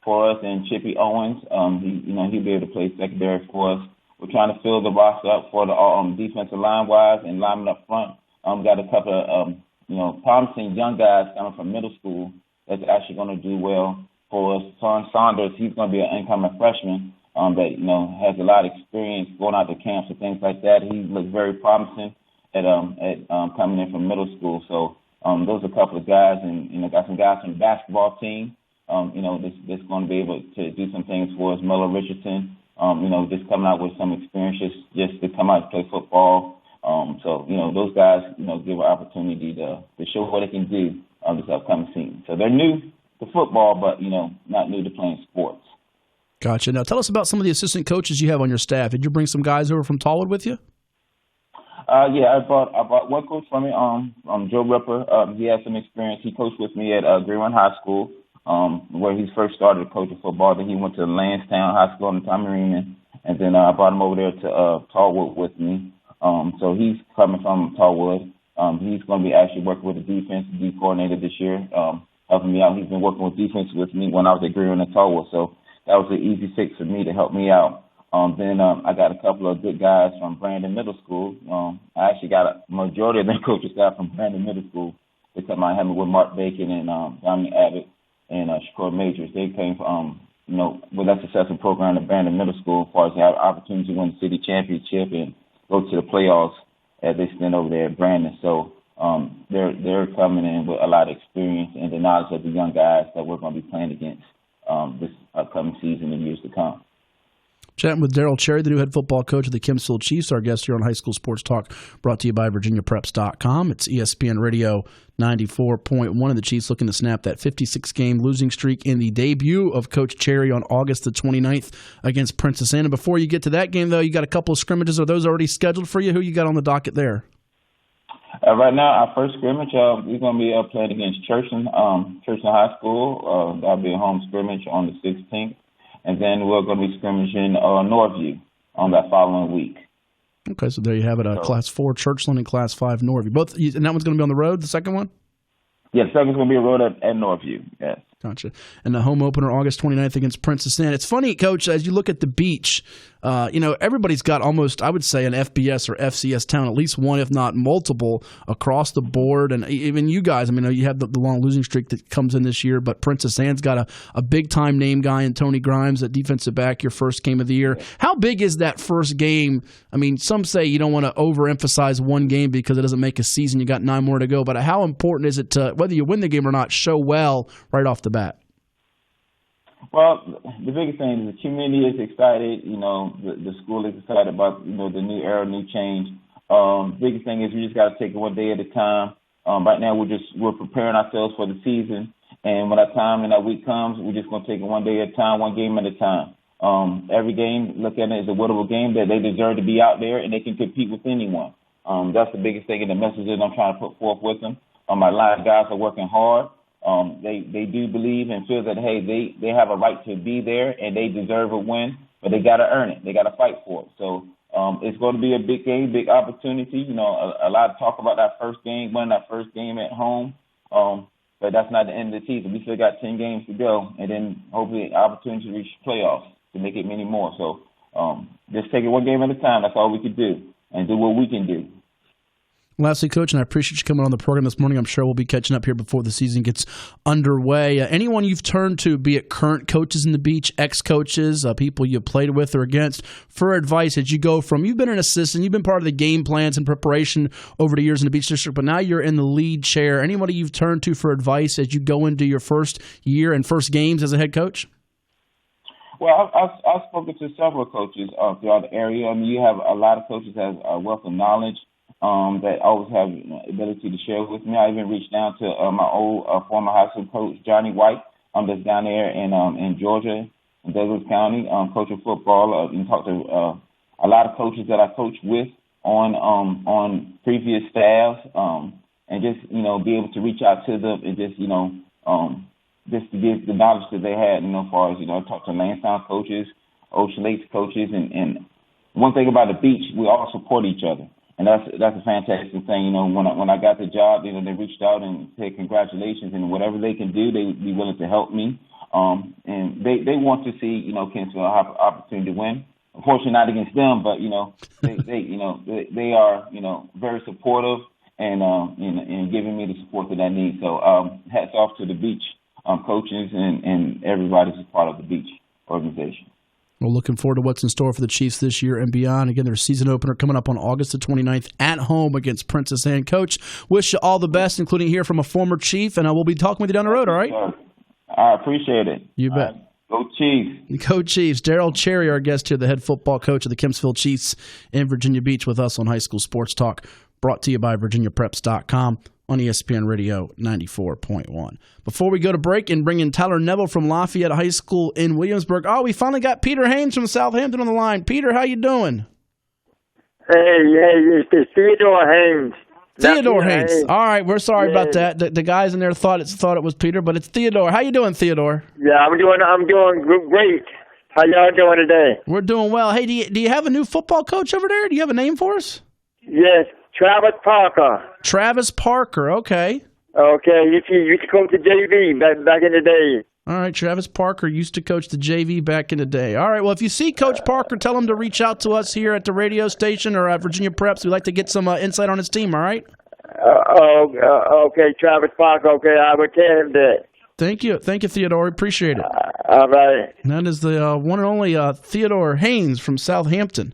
for us, and Chippy Owens, he'll be able to play secondary for us. We're trying to fill the roster up for the defensive line-wise and linemen up front. Got a couple of, promising young guys coming from middle school that's actually going to do well for us. Son Saunders, he's going to be an incoming freshman that, has a lot of experience going out to camps and things like that. He looks very promising at coming in from middle school. So those are a couple of guys, and, got some guys from the basketball team, that's going to be able to do some things for us. Miller Richardson, just coming out with some experience just to come out and play football. So, those guys, give an opportunity to show what they can do this upcoming season. So they're new to football, but, not new to playing sports. Gotcha. Now tell us about some of the assistant coaches you have on your staff. Did you bring some guys over from Tallwood with you? Yeah, I bought one coach from me, Joe Ripper. He has some experience. He coached with me at Green Run High School, where he first started coaching football. Then he went to Lansdowne High School in Tommy Reaman, and then I brought him over there to Tallwood with me. So he's coming from Tallwood. He's going to be actually working with the defensive D coordinator this year, helping me out. He's been working with defense with me when I was at Green Run and Tallwood, so that was an easy fix for me to help me out. Then I got a couple of good guys from Brandon Middle School. I actually got a majority of their coaches got from Brandon Middle School, except I had with Mark Bacon and Dominic Abbott and Shakur Majors. They came from, with that successful program at Brandon Middle School as far as they have opportunity to win the city championship and go to the playoffs as they spend over there at Brandon. So they're coming in with a lot of experience and the knowledge of the young guys that we're going to be playing against this upcoming season and years to come. Chatting with Darryl Cherry, the new head football coach of the Kempsville Chiefs, our guest here on High School Sports Talk, brought to you by VirginiaPreps.com. It's ESPN Radio 94.1, and the Chiefs looking to snap that 56-game losing streak in the debut of Coach Cherry on August the 29th against Princess Anne. And before you get to that game, though, you got a couple of scrimmages. Are those already scheduled for you? Who you got on the docket there? Right now, our first scrimmage, we're going to be playing against Churchland High School. That'll be a home scrimmage on the 16th. And then we're going to be scrimmaging Norview on that following week. Okay, so there you have it. Class 4 Churchland and Class 5 Norview. Both, and that one's going to be on the road, the second one? Yeah, the second's going to be a road at Norview, yes. Gotcha. And the home opener August 29th against Princess Anne. It's funny, Coach, as you look at the beach, everybody's got almost, I would say, an FBS or FCS town, at least one, if not multiple, across the board. And even you guys, you have the long losing streak that comes in this year, but Princess Anne's got a big-time name guy in Tony Grimes at defensive back, your first game of the year. How big is that first game? Some say you don't want to overemphasize one game because it doesn't make a season. You got 9 more to go. But how important is it to, whether you win the game or not, show well right off the bat? Well, the biggest thing is the community is excited. The school is excited about, the new era, new change. The biggest thing is we just got to take it one day at a time. Right now we're preparing ourselves for the season. And when that time and that week comes, we're just going to take it one day at a time, one game at a time. Every game, look at it as a winnable game that they deserve to be out there and they can compete with anyone. That's the biggest thing and the message that I'm trying to put forth with them. My line guys are working hard. They do believe and feel that, hey, they have a right to be there and they deserve a win, but they got to earn it. They got to fight for it. So it's going to be a big game, big opportunity. A lot of talk about that first game, winning that first game at home, but that's not the end of the season. We still got 10 games to go, and then hopefully an opportunity to reach playoffs to make it many more. So just take it one game at a time. That's all we can do, and do what we can do. Lastly, Coach, and I appreciate you coming on the program this morning. I'm sure we'll be catching up here before the season gets underway. Anyone you've turned to, be it current coaches in the beach, ex-coaches, people you've played with or against, for advice as you go from, you've been an assistant, you've been part of the game plans and preparation over the years in the Beach District, but now you're in the lead chair. Anybody you've turned to for advice as you go into your first year and first games as a head coach? Well, I've spoken to several coaches throughout the area. You have a lot of coaches that have a wealth of knowledge. That always have ability to share with me. I even reached down to my old former high school coach, Johnny White, that's down there in Georgia, in Douglas County, coaching football. And talked to a lot of coaches that I coached with on previous staffs, and just be able to reach out to them and just just to give the knowledge that they had. As far as I talked to Lansdowne coaches, Ocean Lakes coaches, and one thing about the beach, we all support each other. And that's a fantastic thing. When I got the job, they reached out and said congratulations, and whatever they can do, they would be willing to help me. And they want to see Kempsville have an opportunity to win. Unfortunately, not against them, but they are very supportive and giving me the support that I need. So hats off to the beach coaches and everybody who's part of the beach organization. We're looking forward to what's in store for the Chiefs this year and beyond. Again, their season opener coming up on August the 29th at home against Princess Anne. Coach, wish you all the best, including here from a former Chief, and we'll be talking with you down the road, all right? I appreciate it. You bet. Go Chiefs. Go Chiefs. Darryl Cherry, our guest here, the head football coach of the Kempsville Chiefs in Virginia Beach with us on High School Sports Talk, brought to you by VirginiaPreps.com. on ESPN Radio 94.1. Before we go to break and bring in Tyler Neville from Lafayette High School in Williamsburg. We finally got Peter Haynes from Southampton on the line. Peter, how you doing? It's Theodore Haynes. Theodore Haynes. All right, we're sorry about that. The guys in there thought it was Peter, but it's Theodore. How you doing, Theodore? Yeah, I'm doing great. How y'all doing today? We're doing well. Hey, do you have a new football coach over there? Do you have a name for us? Yes, Travis Parker. Travis Parker. Okay. Okay, he used to coach the JV back in the day. All right, Travis Parker used to coach the JV back in the day. All right, well, if you see Coach Parker, tell him to reach out to us here at the radio station or at Virginia Preps. We'd like to get some insight on his team, all right? Okay, Travis Parker. Okay, I will tell him that. Thank you, Theodore. Appreciate it. All right. And that is the one and only Theodore Haynes from Southampton.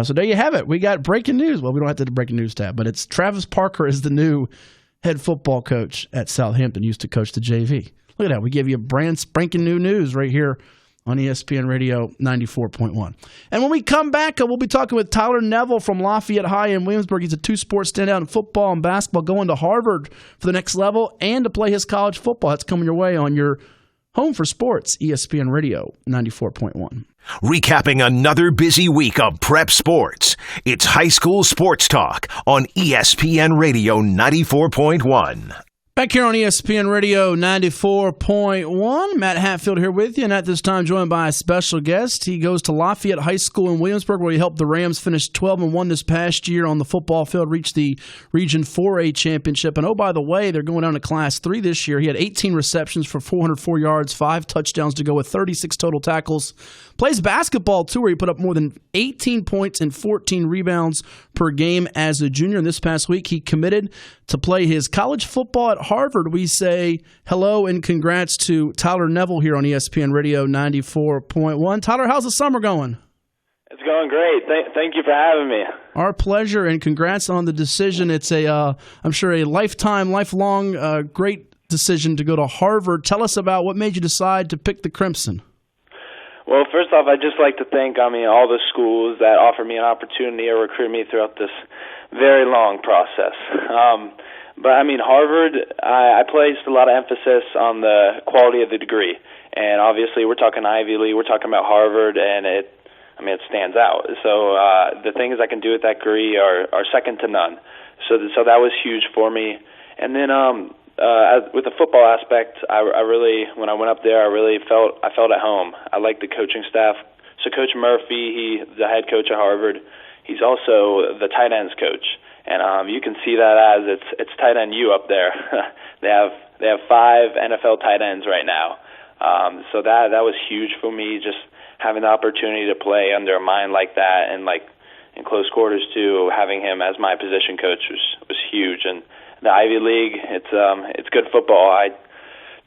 So there you have it. We got breaking news. Well, we don't have to do the breaking news tab, but it's Travis Parker is the new head football coach at Southampton. Used to coach the JV. Look at that. We give you brand spanking new news right here on ESPN Radio 94.1. And when we come back, we'll be talking with Tyler Neville from Lafayette High in Williamsburg. He's a two-sport standout in football and basketball, going to Harvard for the next level and to play his college football. That's coming your way on your home for sports, ESPN Radio 94.1. Recapping another busy week of prep sports, it's High School Sports Talk on ESPN Radio 94.1. Back here on ESPN Radio 94.1, Matt Hatfield here with you, and at this time joined by a special guest. He goes to Lafayette High School in Williamsburg, where he helped the Rams finish 12-1 this past year on the football field, reach the Region 4A championship. And oh, by the way, they're going down to Class 3 this year. He had 18 receptions for 404 yards, 5 touchdowns to go with 36 total tackles. Plays basketball, too, where he put up more than 18 points and 14 rebounds per game as a junior. And this past week, he committed to play his college football at Harvard. We say hello and congrats to Tyler Neville here on ESPN Radio 94.1. Tyler, how's the summer going? It's going great. Thank you for having me. Our pleasure, and congrats on the decision. It's I'm sure a lifelong, great decision to go to Harvard. Tell us about what made you decide to pick the Crimson. Well, first off, I'd just like to thank, all the schools that offered me an opportunity or recruited me throughout this very long process. But Harvard, I placed a lot of emphasis on the quality of the degree. And obviously we're talking Ivy League, we're talking about Harvard, and it stands out. So the things I can do with that degree are second to none. So that was huge for me. And then with the football aspect, I really, when I went up there, I felt at home. I liked the coaching staff. So Coach Murphy, he's the head coach at Harvard. He's also the tight ends coach. And you can see that as it's tight end U up there. They have 5 NFL tight ends right now. So that was huge for me, just having the opportunity to play under a mind like that, and like in close quarters too. Having him as my position coach was huge. And the Ivy League, it's good football. I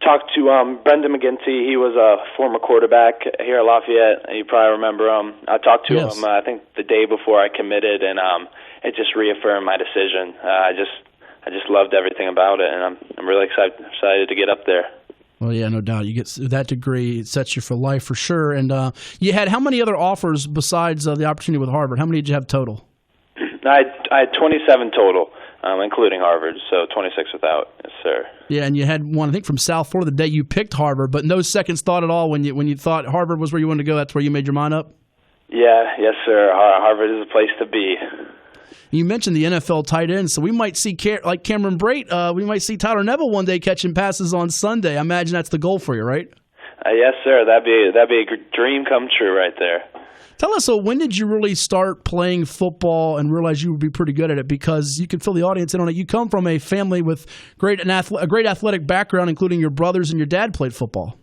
talked to Brendan McGinty. He was a former quarterback here at Lafayette. You probably remember him. I talked to him, I think, the day before I committed, and it just reaffirmed my decision. I just loved everything about it, and I'm really excited to get up there. Well, yeah, no doubt. You get that degree, it sets you for life for sure. And you had how many other offers besides the opportunity with Harvard? How many did you have total? I had 27 total, including Harvard, so 26 without. Yes, sir. Yeah, and you had one, I think, from South Florida the day you picked Harvard, but no seconds thought at all when you thought Harvard was where you wanted to go. That's where you made your mind up? Yeah, yes, sir. Harvard is a place to be. You mentioned the NFL tight ends, so we might see, like Cameron Brate, we might see Tyler Neville one day catching passes on Sunday. I imagine that's the goal for you, right? Yes, sir. That'd be a dream come true right there. Tell us, so when did you really start playing football and realize you would be pretty good at it? Because you can fill the audience in on it. You come from a family with a great athletic background, including your brothers, and your dad played football.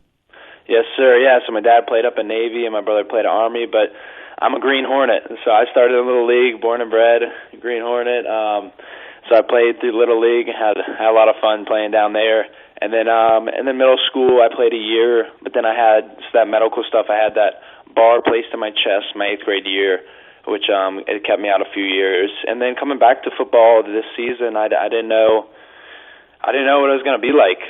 Yes, sir. Yeah, so my dad played up in Navy and my brother played at Army, but I'm a Green Hornet. So I started in Little League, born and bred, Green Hornet. So I played through Little League, had a lot of fun playing down there. And then middle school, I played a year, but then I had that medical stuff. I had that bar placed in my chest my 8th grade year, which it kept me out a few years. And then coming back to football this season, I didn't know what it was going to be like.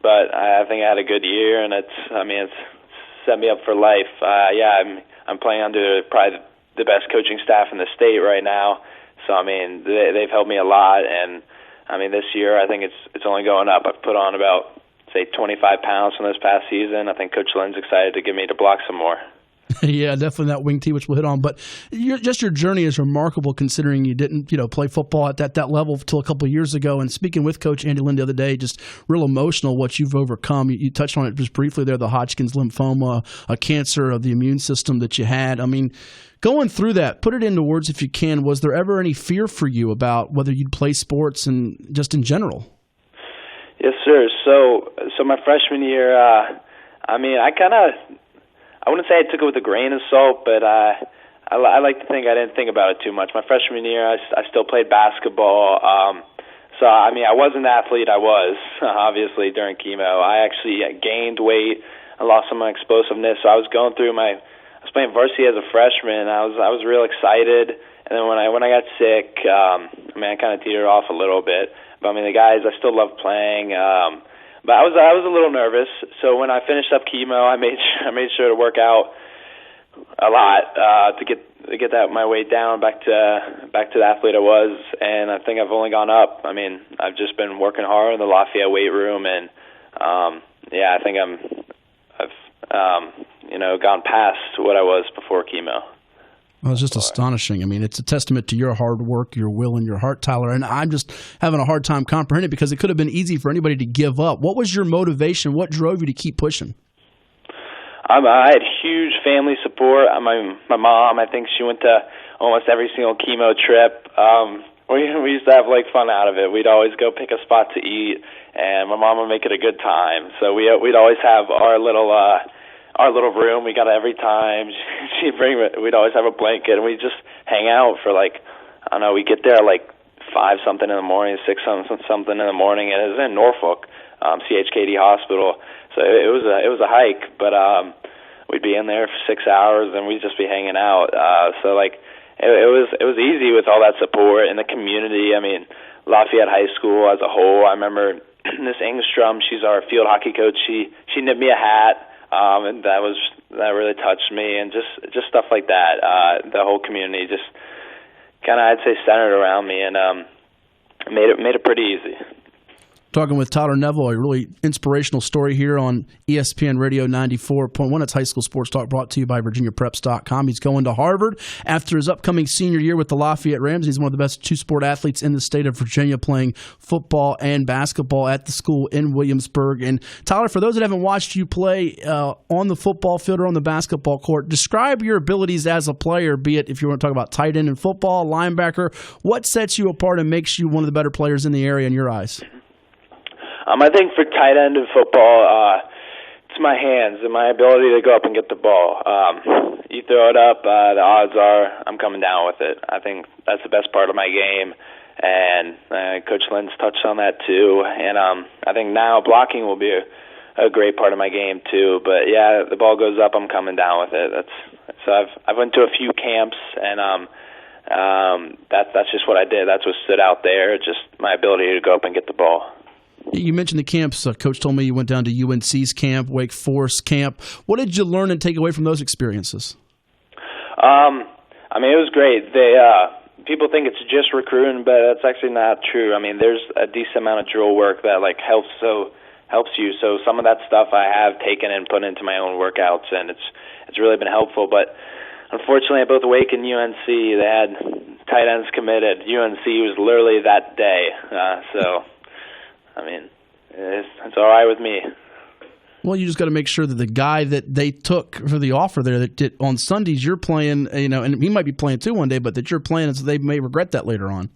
But I think I had a good year, and it's set me up for life. I'm playing under probably the best coaching staff in the state right now. So they've helped me a lot, and this year I think it's only going up. I've put on about, say, 25 pounds from this past season. I think Coach Lynn's excited to get me to block some more. Yeah, definitely that wing tee, which we'll hit on. But your journey is remarkable considering you didn't, play football at that level until a couple of years ago. And speaking with Coach Andy Lynn the other day, just real emotional what you've overcome. You touched on it just briefly there, the Hodgkin's lymphoma, a cancer of the immune system that you had. I mean, going through that, put it into words if you can. Was there ever any fear for you about whether you'd play sports and just in general? Yes, sir. So my freshman year, I wouldn't say I took it with a grain of salt, but I like to think I didn't think about it too much. My freshman year, I still played basketball. I wasn't the athlete I was, obviously, during chemo. I actually gained weight. I lost some of my explosiveness. So I was going through I was playing varsity as a freshman. I was real excited. And then when I got sick, I kind of teetered off a little bit. But, the guys, I still love playing. But I was a little nervous, so when I finished up chemo, I made sure to work out a lot to get that my weight down back to the athlete I was, and I think I've only gone up. I've just been working hard in the Lafayette weight room, and I think I've gone past what I was before chemo. Well, it's just astonishing. It's a testament to your hard work, your will, and your heart, Tyler. And I'm just having a hard time comprehending because it could have been easy for anybody to give up. What was your motivation? What drove you to keep pushing? I had huge family support. My mom, I think she went to almost every single chemo trip. We used to have fun out of it. We'd always go pick a spot to eat, and my mom would make it a good time. So we'd always have our little room. We got it every time. We'd always have a blanket, and we'd just hang out for we get there at 5 something in the morning, 6 something in the morning, and it was in Norfolk, CHKD Hospital. So it was a hike, but we'd be in there for 6 hours, and we'd just be hanging out. It was easy with all that support and the community. Lafayette High School as a whole. I remember Miss Engstrom. She's our field hockey coach. She knit me a hat. And that really touched me, and just stuff like that. The whole community just kind of, I'd say, centered around me, and made it pretty easy. Talking with Tyler Neville, a really inspirational story here on ESPN Radio 94.1. It's High School Sports Talk brought to you by VirginiaPreps.com. He's going to Harvard after his upcoming senior year with the Lafayette Rams. He's one of the best two-sport athletes in the state of Virginia, playing football and basketball at the school in Williamsburg. And Tyler, for those that haven't watched you play on the football field or on the basketball court, describe your abilities as a player, be it if you want to talk about tight end in football, linebacker. What sets you apart and makes you one of the better players in the area in your eyes? I think for tight end in football, it's my hands and my ability to go up and get the ball. You throw it up, the odds are I'm coming down with it. I think that's the best part of my game, and Coach Lynn's touched on that too. And I think now blocking will be a great part of my game too. But yeah, the ball goes up, I'm coming down with it. So I've went to a few camps, and that's just what I did. That's what stood out there, just my ability to go up and get the ball. You mentioned the camps. Coach told me you went down to UNC's camp, Wake Forest camp. What did you learn and take away from those experiences? It was great. People think it's just recruiting, but that's actually not true. There's a decent amount of drill work that helps you. So some of that stuff I have taken and put into my own workouts, and it's really been helpful. But unfortunately, at both Wake and UNC, they had tight ends committed. UNC was literally that day. It's all right with me. Well, you just got to make sure that the guy that they took for the offer there, that did, on Sundays you're playing, and he might be playing too one day, but that you're playing, so they may regret that later on.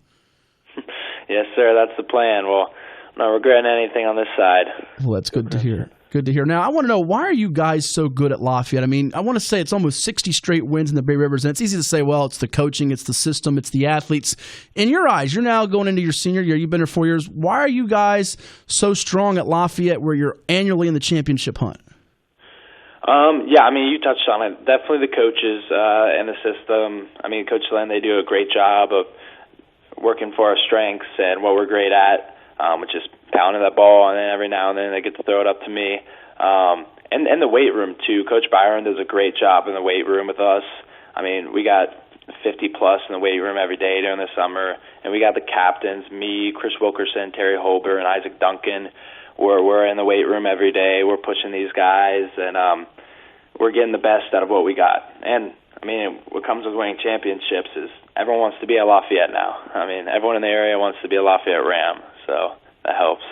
Yes, sir. That's the plan. Well, I'm not regretting anything on this side. Well, that's good to hear. Good to hear. Now, I want to know, why are you guys so good at Lafayette? I want to say it's almost 60 straight wins in the Bay Rivers, and it's easy to say, well, it's the coaching, it's the system, it's the athletes. In your eyes, you're now going into your senior year. You've been here 4 years. Why are you guys so strong at Lafayette where you're annually in the championship hunt? You touched on it. Definitely the coaches and the system. Coach Lynn, they do a great job of working for our strengths and what we're great at, which is pounding that ball, and then every now and then they get to throw it up to me. And the weight room, too. Coach Byron does a great job in the weight room with us. We got 50-plus in the weight room every day during the summer, and we got the captains, me, Chris Wilkerson, Terry Holber, and Isaac Duncan. We're in the weight room every day. We're pushing these guys, and we're getting the best out of what we got. And I mean, what comes with winning championships is everyone wants to be at Lafayette now. I mean, everyone in the area wants to be a Lafayette Ram, so that helps.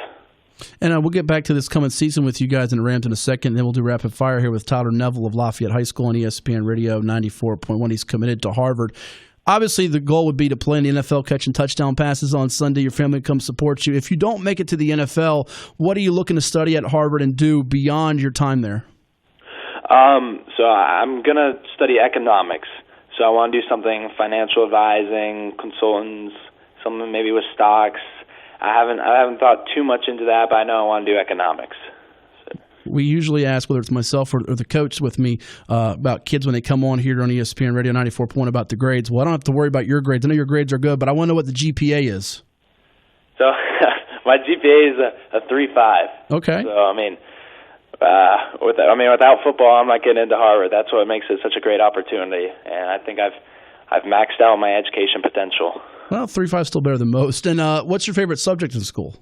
And we'll get back to this coming season with you guys in the Rams in a second. Then we'll do rapid fire here with Tyler Neville of Lafayette High School on ESPN Radio 94.1. He's committed to Harvard. Obviously, the goal would be to play in the NFL, catching touchdown passes on Sunday. Your family comes support you. If you don't make it to the NFL, what are you looking to study at Harvard and do beyond your time there? So I'm going to study economics. So I want to do something financial advising, consultants, something maybe with stocks. I haven't thought too much into that, but I know I want to do economics. We usually ask, whether it's myself or the coach with me, about kids when they come on here on ESPN Radio 94.1 about the grades. Well, I don't have to worry about your grades. I know your grades are good, but I want to know what the GPA is. So my GPA is a 3.5. Okay. So, I mean, without football, I'm not getting into Harvard. That's what makes it such a great opportunity, and I think I've maxed out my education potential. Well, 3.5 is still better than most. And what's your favorite subject in school?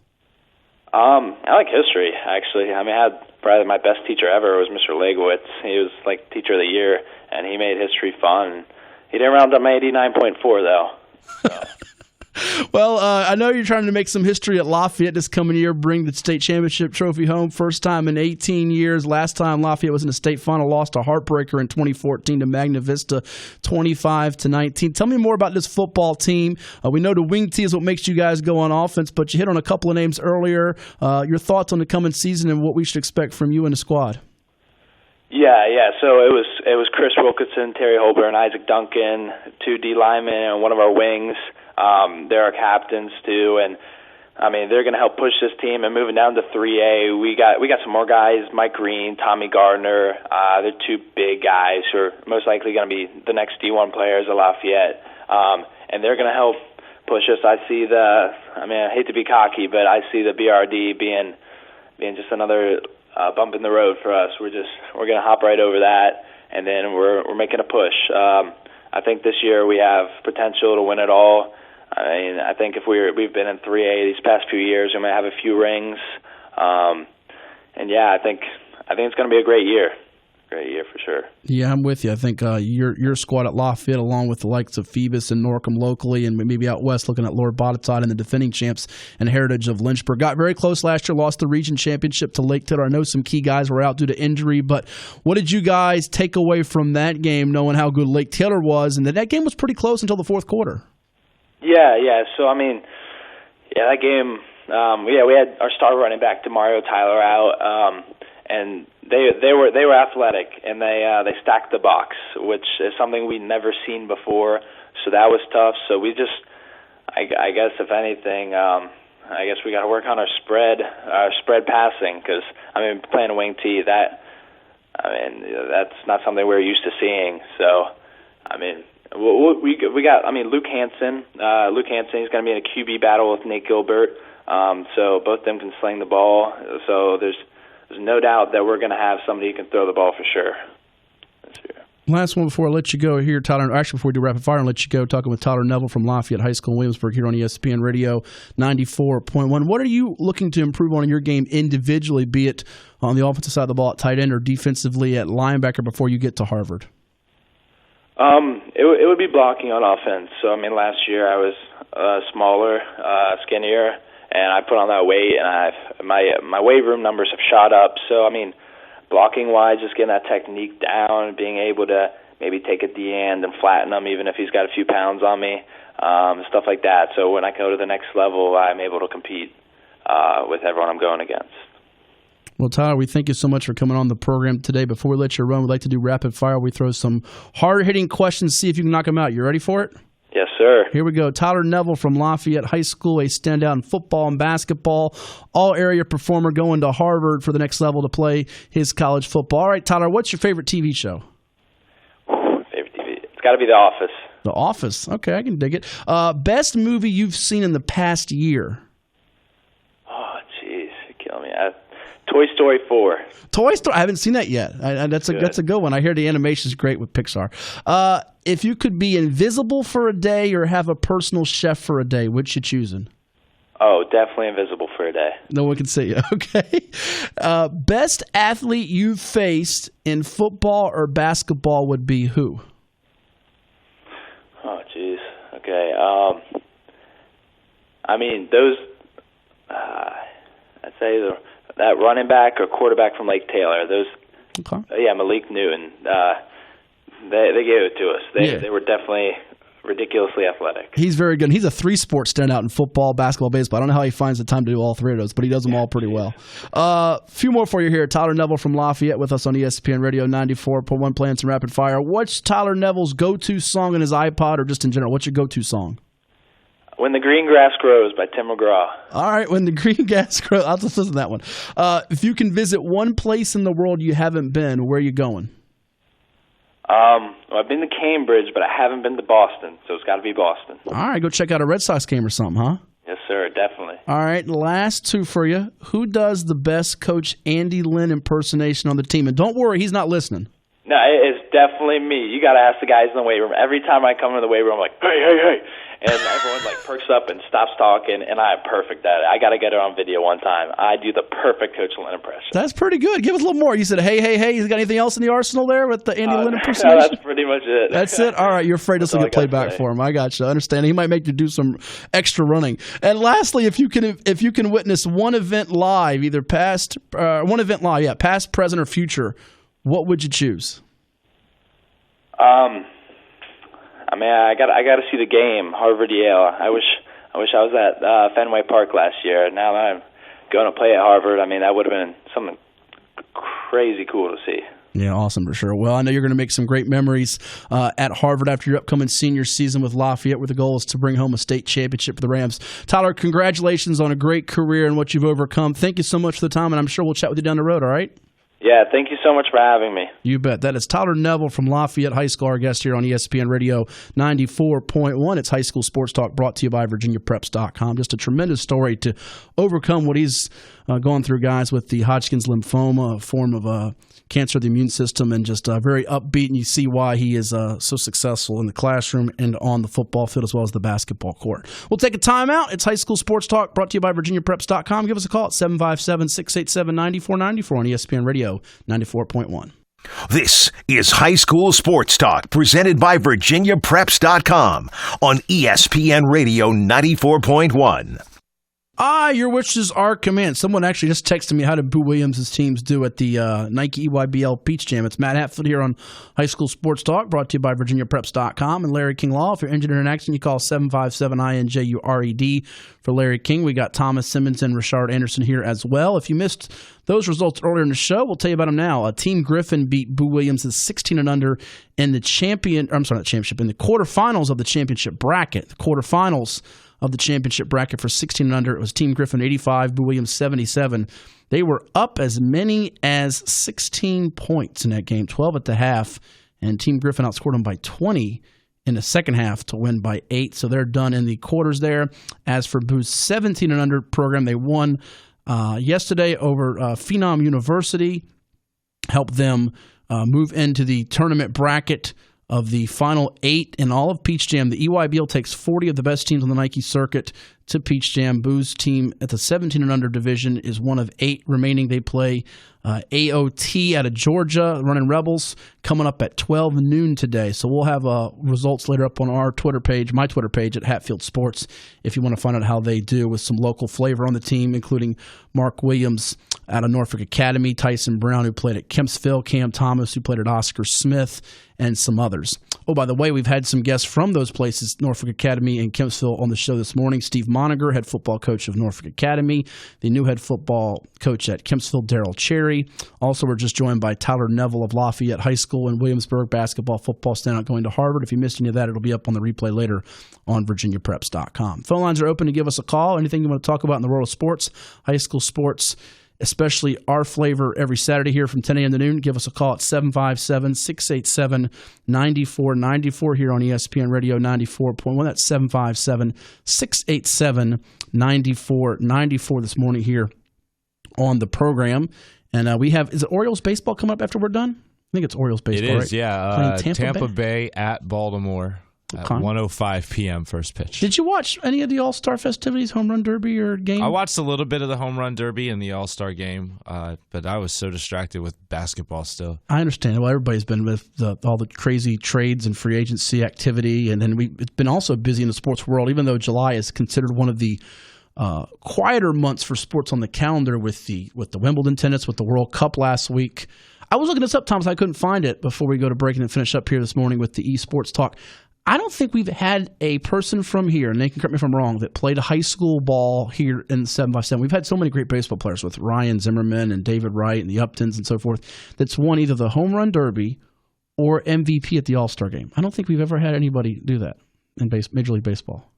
I like history, actually. I mean, I had probably my best teacher ever was Mr. Legowitz. He was like teacher of the year, and he made history fun. He didn't round up my 89.4 though. So. Well, I know you're trying to make some history at Lafayette this coming year, bring the state championship trophy home. First time in 18 years. Last time Lafayette was in the state final, lost a heartbreaker in 2014 to Magna Vista, 25-19. Tell me more about this football team. We know the wing tee is what makes you guys go on offense, but you hit on a couple of names earlier. Your thoughts on the coming season and what we should expect from you and the squad? Yeah. So it was Chris Wilkinson, Terry Holber, and Isaac Duncan, 2 D linemen, and one of our wings. They're our captains too, and I mean they're going to help push this team. And moving down to 3A, we got some more guys: Mike Green, Tommy Gardner. They're 2 big guys who are most likely going to be the next D1 players at Lafayette, and they're going to help push us. I hate to be cocky, but I see the BRD being just another bump in the road for us. We're going to hop right over that, and then we're making a push. I think this year we have potential to win it all. I mean, I think if we've been in 3A these past few years, we might have a few rings. And yeah, I think it's going to be a great year. Great year for sure. Yeah, I'm with you. I think your squad at Lafayette, along with the likes of Phoebus and Norcom locally, and maybe out west looking at Lord Botetourt and the defending champs and Heritage of Lynchburg, got very close last year, lost the region championship to Lake Taylor. I know some key guys were out due to injury, but what did you guys take away from that game, knowing how good Lake Taylor was, and that game was pretty close until the fourth quarter? Yeah. So, I mean, that game, we had our star running back, DeMario Tyler, out, and they were athletic, and they stacked the box, which is something we'd never seen before. So that was tough. So we just, I guess if anything, I guess we got to work on our spread passing, because I mean playing a wing tee, that's not something we're used to seeing. So I mean we got Luke Hansen. He's going to be in a QB battle with Nate Gilbert. So both of them can sling the ball. So there's no doubt that we're going to have somebody who can throw the ball for sure this year. Last one before I let you go here, Tyler. Actually, before we do rapid fire and let you go, talking with Tyler Neville from Lafayette High School in Williamsburg here on ESPN Radio 94.1. What are you looking to improve on in your game individually, be it on the offensive side of the ball at tight end or defensively at linebacker before you get to Harvard? It would be blocking on offense. So, I mean, last year I was smaller, skinnier, and I put on that weight, and my weight room numbers have shot up. So, I mean, blocking-wise, just getting that technique down, being able to maybe take a D-end and flatten him even if he's got a few pounds on me, stuff like that. So when I go to the next level, I'm able to compete with everyone I'm going against. Well, Tyler, we thank you so much for coming on the program today. Before we let you run, we'd like to do rapid fire. We throw some hard-hitting questions, see if you can knock them out. You ready for it? Yes, sir. Here we go. Tyler Neville from Lafayette High School, a standout in football and basketball, all-area performer going to Harvard for the next level to play his college football. All right, Tyler, what's your favorite TV show? Favorite TV? It's got to be The Office. The Office. Okay, I can dig it. Best movie you've seen in the past year? Oh, jeez. You're killing me. Toy Story 4. Toy Story? I haven't seen that yet. That's a good one. I hear the animation's great with Pixar. If you could be invisible for a day or have a personal chef for a day, which you choosing? Oh, definitely invisible for a day. No one can see you. Okay. Best athlete you've faced in football or basketball would be who? Oh, jeez. Okay. I mean, those. I'd say that running back or quarterback from Lake Taylor. Those. Okay. Malik Newton. They gave it to us. They were definitely ridiculously athletic. He's very good. He's a three-sport standout in football, basketball, baseball. I don't know how he finds the time to do all three of those, but he does them all pretty well. A few more for you here. Tyler Neville from Lafayette with us on ESPN Radio 94.1 playing some rapid fire. What's Tyler Neville's go-to song on his iPod or just in general? What's your go-to song? When the Green Grass Grows by Tim McGraw. All right, When the Green Grass Grows. I'll just listen to that one. If you can visit one place in the world you haven't been, where are you going? I've been to Cambridge, but I haven't been to Boston, so it's got to be Boston. All right, go check out a Red Sox game or something, huh? Yes, sir, definitely. All right, last two for you. Who does the best Coach Andy Lynn impersonation on the team? And don't worry, he's not listening. No, it's definitely me. You got to ask the guys in the weight room. Every time I come into the weight room, I'm like, hey. And everyone perks up and stops talking, and I'm perfect at it. I got to get it on video one time. I do the perfect Coach Lynn impression. That's pretty good. Give us a little more. You said, hey. You got anything else in the arsenal there with the Andy Lynn impersonation? No, that's pretty much it. That's it? All right, you're afraid this will get played back for him. I got you. I understand. He might make you do some extra running. And lastly, if you can witness one event live, either past, present, or future, what would you choose? I mean, I got to see the game, Harvard Yale. I wish I was at Fenway Park last year. Now that I'm going to play at Harvard, I mean, that would have been something crazy cool to see. Yeah, awesome for sure. Well, I know you're going to make some great memories at Harvard after your upcoming senior season with Lafayette, where the goal is to bring home a state championship for the Rams. Tyler, congratulations on a great career and what you've overcome. Thank you so much for the time, and I'm sure we'll chat with you down the road, all right? Yeah, thank you so much for having me. You bet. That is Tyler Neville from Lafayette High School, our guest here on ESPN Radio 94.1. It's High School Sports Talk brought to you by VirginiaPreps.com. Just a tremendous story to overcome what he's gone through, guys, with the Hodgkin's lymphoma, a form of cancer of the immune system, and just very upbeat. And you see why he is so successful in the classroom and on the football field as well as the basketball court. We'll take a timeout. It's High School Sports Talk brought to you by VirginiaPreps.com. Give us a call at 757-687-9494 on ESPN Radio 94.1. This is High School Sports Talk presented by VirginiaPreps.com on ESPN Radio 94.1. Your wishes are command. Someone actually just texted me, how did Boo Williams' teams do at the Nike EYBL Peach Jam? It's Matt Hatfield here on High School Sports Talk, brought to you by VirginiaPreps.com and Larry King Law. If you're injured in an accident, you call 757-INJURED for Larry King. We got Thomas Simmons and Rushard Anderson here as well. If you missed those results earlier in the show, we'll tell you about them now. Team Griffin beat Boo Williams' 16-0 in the quarterfinals of the championship bracket. The quarterfinals of the championship bracket for 16-0. It was Team Griffin 85, Boo Williams 77. They were up as many as 16 points in that game, 12 at the half, and Team Griffin outscored them by 20 in the second half to win by 8. So they're done in the quarters there. As for Boo's 17-0 program, they won yesterday over Phenom University, helped them move into the tournament bracket of the final 8 in all of Peach Jam. The EYBL takes 40 of the best teams on the Nike circuit to Peach Jam. Boo's team at the 17-0 division is one of 8 remaining. They play AOT out of Georgia, running Rebels, coming up at 12 noon today. So we'll have results later up on our Twitter page, my Twitter page at Hatfield Sports, if you want to find out how they do with some local flavor on the team, including Mark Williams out of Norfolk Academy, Tyson Brown, who played at Kempsville, Cam Thomas, who played at Oscar Smith, and some others. Oh, by the way, we've had some guests from those places, Norfolk Academy and Kempsville, on the show this morning. Steve Monninger, head football coach of Norfolk Academy. The new head football coach at Kempsville, Darryl Cherry. Also, we're just joined by Tyler Neville of Lafayette High School in Williamsburg, basketball, football standout going to Harvard. If you missed any of that, it'll be up on the replay later on VirginiaPreps.com. Phone lines are open to give us a call. Anything you want to talk about in the world of sports, high school sports, especially our flavor every Saturday here from 10 a.m. to noon. Give us a call at 757-687-9494 here on ESPN Radio 94.1. That's 757-687-9494 this morning here on the program. And we have, is it Orioles baseball coming up after we're done? I think it's Orioles baseball, It is, right? yeah. Playing Tampa Bay at Baltimore. At 1:05 p.m. first pitch. Did you watch any of the All-Star festivities, home run derby or game? I watched a little bit of the home run derby and the All-Star game, but I was so distracted with basketball still. I understand. Well, everybody's been with all the crazy trades and free agency activity, and then it's been also busy in the sports world, even though July is considered one of the quieter months for sports on the calendar with the Wimbledon tennis, with the World Cup last week. I was looking this up, Thomas. I couldn't find it before we go to break and finish up here this morning with the eSports Talk. I don't think we've had a person from here, and they can correct me if I'm wrong, that played a high school ball here in the 7x7. We've had so many great baseball players with Ryan Zimmerman and David Wright and the Uptons and so forth that's won either the home run derby or MVP at the All-Star game. I don't think we've ever had anybody do that in Major League Baseball.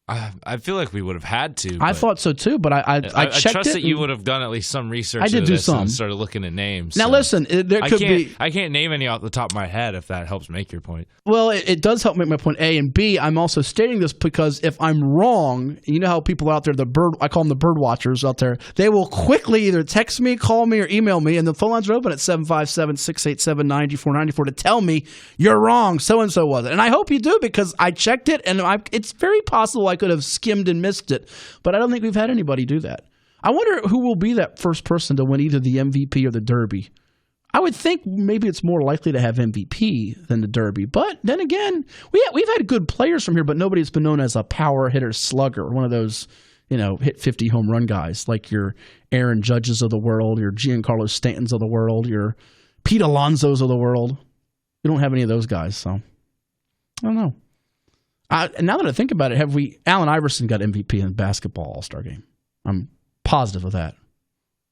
I feel like we would have had to. I thought so too, but I checked I trust it that you would have done at least some research. I did do some. And started looking at names. Now so. listen, there could be. I can't name any off the top of my head if that helps make your point. Well, it does help make my point. A and B. I'm also stating this because if I'm wrong, you know how people out there, I call them the bird watchers out there, they will quickly either text me, call me, or email me, and the phone lines are open at 757-687-9494 to tell me you're wrong. So and so was it, and I hope you do because I checked it, and it's very possible I could have skimmed and missed it, but I don't think we've had anybody do that. I wonder who will be that first person to win either the MVP or the Derby. I would think maybe it's more likely to have MVP than the Derby, but then again, we've had good players from here, but nobody's been known as a power hitter slugger, one of those, hit 50 home run guys like your Aaron Judges of the world, your Giancarlo Stantons of the world, your Pete Alonsos of the world. We don't have any of those guys, so I don't know. Now that I think about it, Allen Iverson got MVP in the basketball All-Star game. I'm positive of that.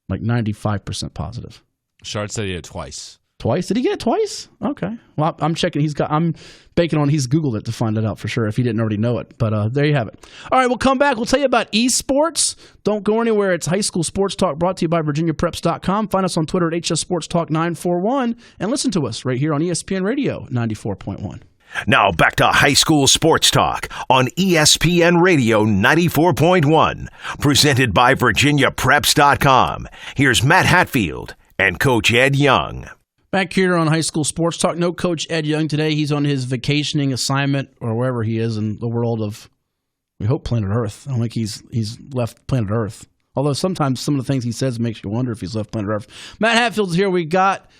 Like 95% positive. Shard said he did it twice. Twice? Did he get it twice? Okay. Well, I'm checking. I'm banking on he's Googled it to find it out for sure if he didn't already know it. But there you have it. All right, we'll come back. We'll tell you about esports. Don't go anywhere. It's High School Sports Talk brought to you by VirginiaPreps.com. Find us on Twitter at HS Sports Talk 941 and listen to us right here on ESPN Radio 94.1. Now back to High School Sports Talk on ESPN Radio 94.1. Presented by VirginiaPreps.com. Here's Matt Hatfield and Coach Ed Young. Back here on High School Sports Talk. No Coach Ed Young today. He's on his vacationing assignment or wherever he is in the world of, we hope, planet Earth. I don't think he's left planet Earth. Although sometimes some of the things he says makes you wonder if he's left planet Earth. Matt Hatfield's here. We got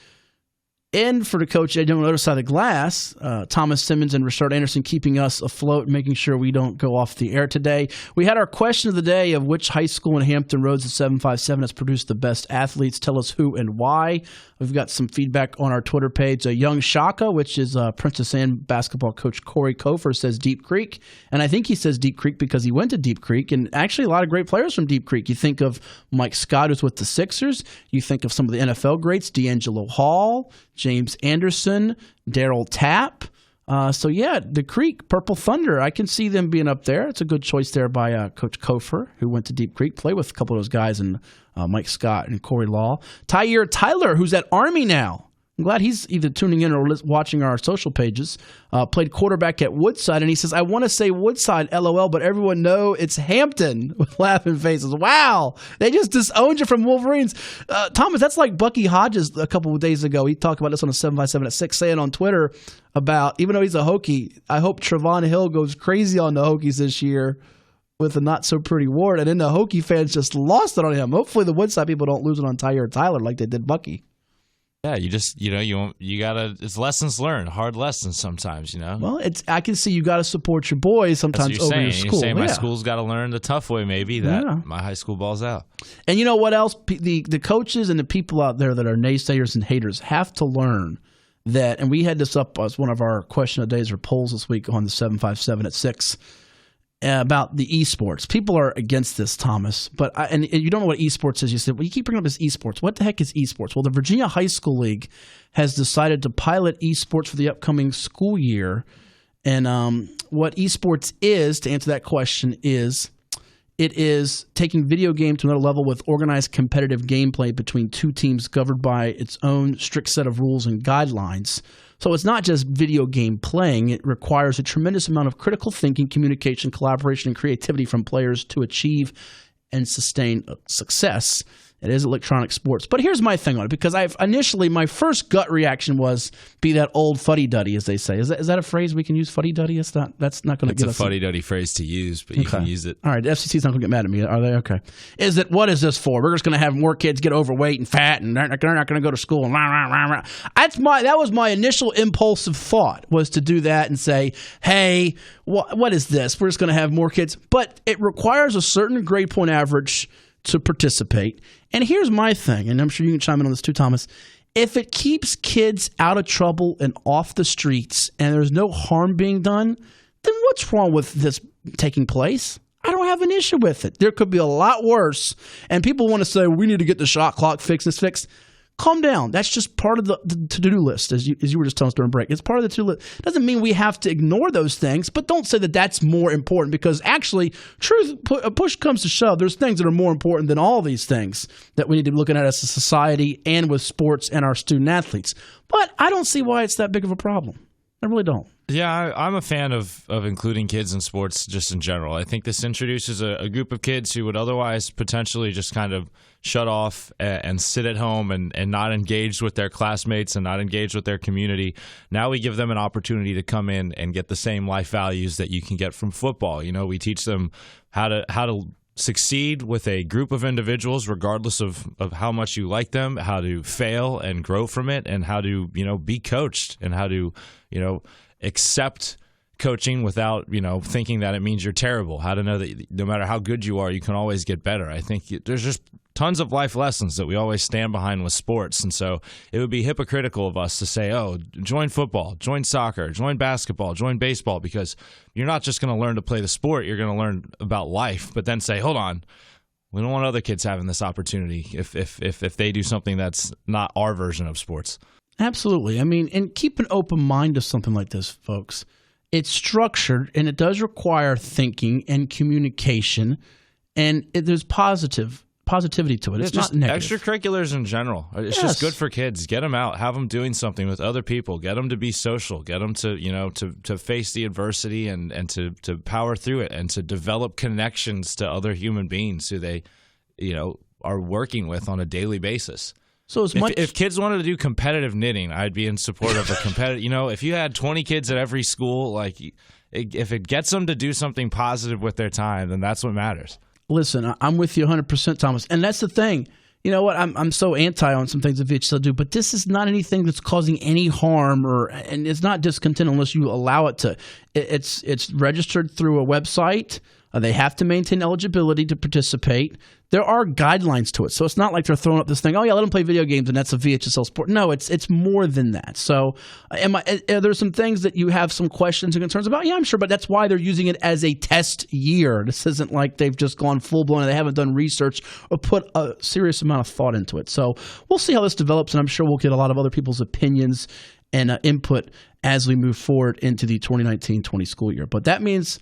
in for the Coach Ed Young on the other side of the glass, Thomas Simmons and Rushard Anderson keeping us afloat, making sure we don't go off the air today. We had our question of the day of which high school in Hampton Roads at 757 has produced the best athletes. Tell us who and why. We've got some feedback on our Twitter page. Young Shaka, which is Princess Anne basketball coach Corey Kofer, says Deep Creek. And I think he says Deep Creek because he went to Deep Creek. And actually a lot of great players from Deep Creek. You think of Mike Scott, who's with the Sixers. You think of some of the NFL greats, D'Angelo Hall, James Anderson, Daryl Tapp. The Creek, Purple Thunder, I can see them being up there. It's a good choice there by Coach Kofer, who went to Deep Creek, played with a couple of those guys, and Mike Scott and Corey Law. Tyre Tyler, who's at Army now. I'm glad he's either tuning in or watching our social pages. Played quarterback at Woodside, and he says, I want to say Woodside, LOL, but everyone know it's Hampton, with laughing faces. Wow, they just disowned you from Wolverines. Thomas, that's like Bucky Hodges a couple of days ago. He talked about this on a 7x7 at 6, saying on Twitter about, even though he's a Hokie, I hope Trevon Hill goes crazy on the Hokies this year with a not-so-pretty Ward, and then the Hokie fans just lost it on him. Hopefully the Woodside people don't lose it on Tyre Tyler like they did Bucky. Yeah, you just, you gotta, it's lessons learned, hard lessons sometimes, Well, I can see you got to support your boys sometimes over your school. You're saying my school's got to learn the tough way, maybe, that my high school ball's out. And you know what else? The coaches and the people out there that are naysayers and haters have to learn that, and we had this up as one of our question of the days or polls this week on the 757 at 6, about the esports. People are against this, Thomas, but and you don't know what esports is. You said, well, you keep bringing up this esports. What the heck is esports? Well, the Virginia High School League has decided to pilot esports for the upcoming school year. And what esports is, to answer that question, is it is taking video game to another level with organized competitive gameplay between two teams governed by its own strict set of rules and guidelines. So it's not just video game playing. It requires a tremendous amount of critical thinking, communication, collaboration, and creativity from players to achieve and sustain success. It is electronic sports. But here's my thing on it, because my first gut reaction was be that old fuddy-duddy, as they say. Is that a phrase we can use, fuddy-duddy? That's not going to get us. It's a fuddy-duddy phrase to use, but you can use it. All right, the FCC's not going to get mad at me, are they? Okay. What is this for? We're just going to have more kids get overweight and fat, and they're not going to go to school. And that was my initial impulsive thought, was to do that and say, hey, what is this? We're just going to have more kids. But it requires a certain grade point average to participate. And here's my thing, and I'm sure you can chime in on this too, Thomas. If it keeps kids out of trouble and off the streets and there's no harm being done, then what's wrong with this taking place? I don't have an issue with it. There could be a lot worse. And people want to say, we need to get the shot clock fixed. Calm down. That's just part of the to-do list, as you were just telling us during break. It's part of the to-do list. It doesn't mean we have to ignore those things, but don't say that that's more important, because actually, push comes to shove, there's things that are more important than all these things that we need to be looking at as a society and with sports and our student athletes. But I don't see why it's that big of a problem. I really don't. Yeah, I'm a fan of including kids in sports just in general. I think this introduces a group of kids who would otherwise potentially just kind of shut off and sit at home and not engage with their classmates and not engage with their community. Now we give them an opportunity to come in and get the same life values that you can get from football. You know, we teach them how to succeed with a group of individuals, regardless of how much you like them, how to fail and grow from it, and how to, be coached, and how to, accept coaching without, thinking that it means you're terrible, how to know that no matter how good you are, you can always get better. I think there's just tons of life lessons that we always stand behind with sports. And so it would be hypocritical of us to say, oh, join football, join soccer, join basketball, join baseball, because you're not just going to learn to play the sport, you're going to learn about life, but then say, hold on, we don't want other kids having this opportunity if they do something that's not our version of sports. Absolutely. I mean, and keep an open mind to something like this, folks. It's structured, and it does require thinking and communication, and there's positivity to it. It's not negative. Extracurriculars in general. It's just good for kids. Get them out. Have them doing something with other people. Get them to be social. Get them to, to face the adversity and to power through it, and to develop connections to other human beings who they, are working with on a daily basis. So if kids wanted to do competitive knitting, I'd be in support of a competitive. If you had 20 kids at every school, if it gets them to do something positive with their time, then that's what matters. Listen, I'm with you 100%, Thomas. And that's the thing. You know what? I'm so anti on some things that VHSL do, but this is not anything that's causing any harm, and it's not discontent unless you allow it to. It's registered through a website. They have to maintain eligibility to participate. There are guidelines to it. So it's not like they're throwing up this thing, oh, yeah, let them play video games, and that's a VHSL sport. No, it's more than that. So are there some things that you have some questions and concerns about? Yeah, I'm sure, but that's why they're using it as a test year. This isn't like they've just gone full-blown and they haven't done research or put a serious amount of thought into it. So we'll see how this develops, and I'm sure we'll get a lot of other people's opinions and input as we move forward into the 2019-20 school year. But that means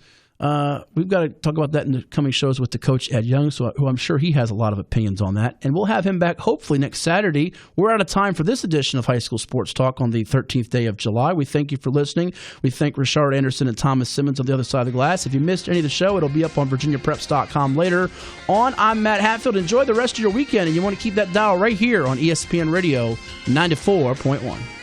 we've got to talk about that in the coming shows with the coach, Ed Young, who I'm sure he has a lot of opinions on that. And we'll have him back hopefully next Saturday. We're out of time for this edition of High School Sports Talk on the 13th day of July. We thank you for listening. We thank Rushard Anderson and Thomas Simmons on the other side of the glass. If you missed any of the show, it'll be up on VirginiaPreps.com later on. I'm Matt Hatfield. Enjoy the rest of your weekend, and you want to keep that dial right here on ESPN Radio 94.1.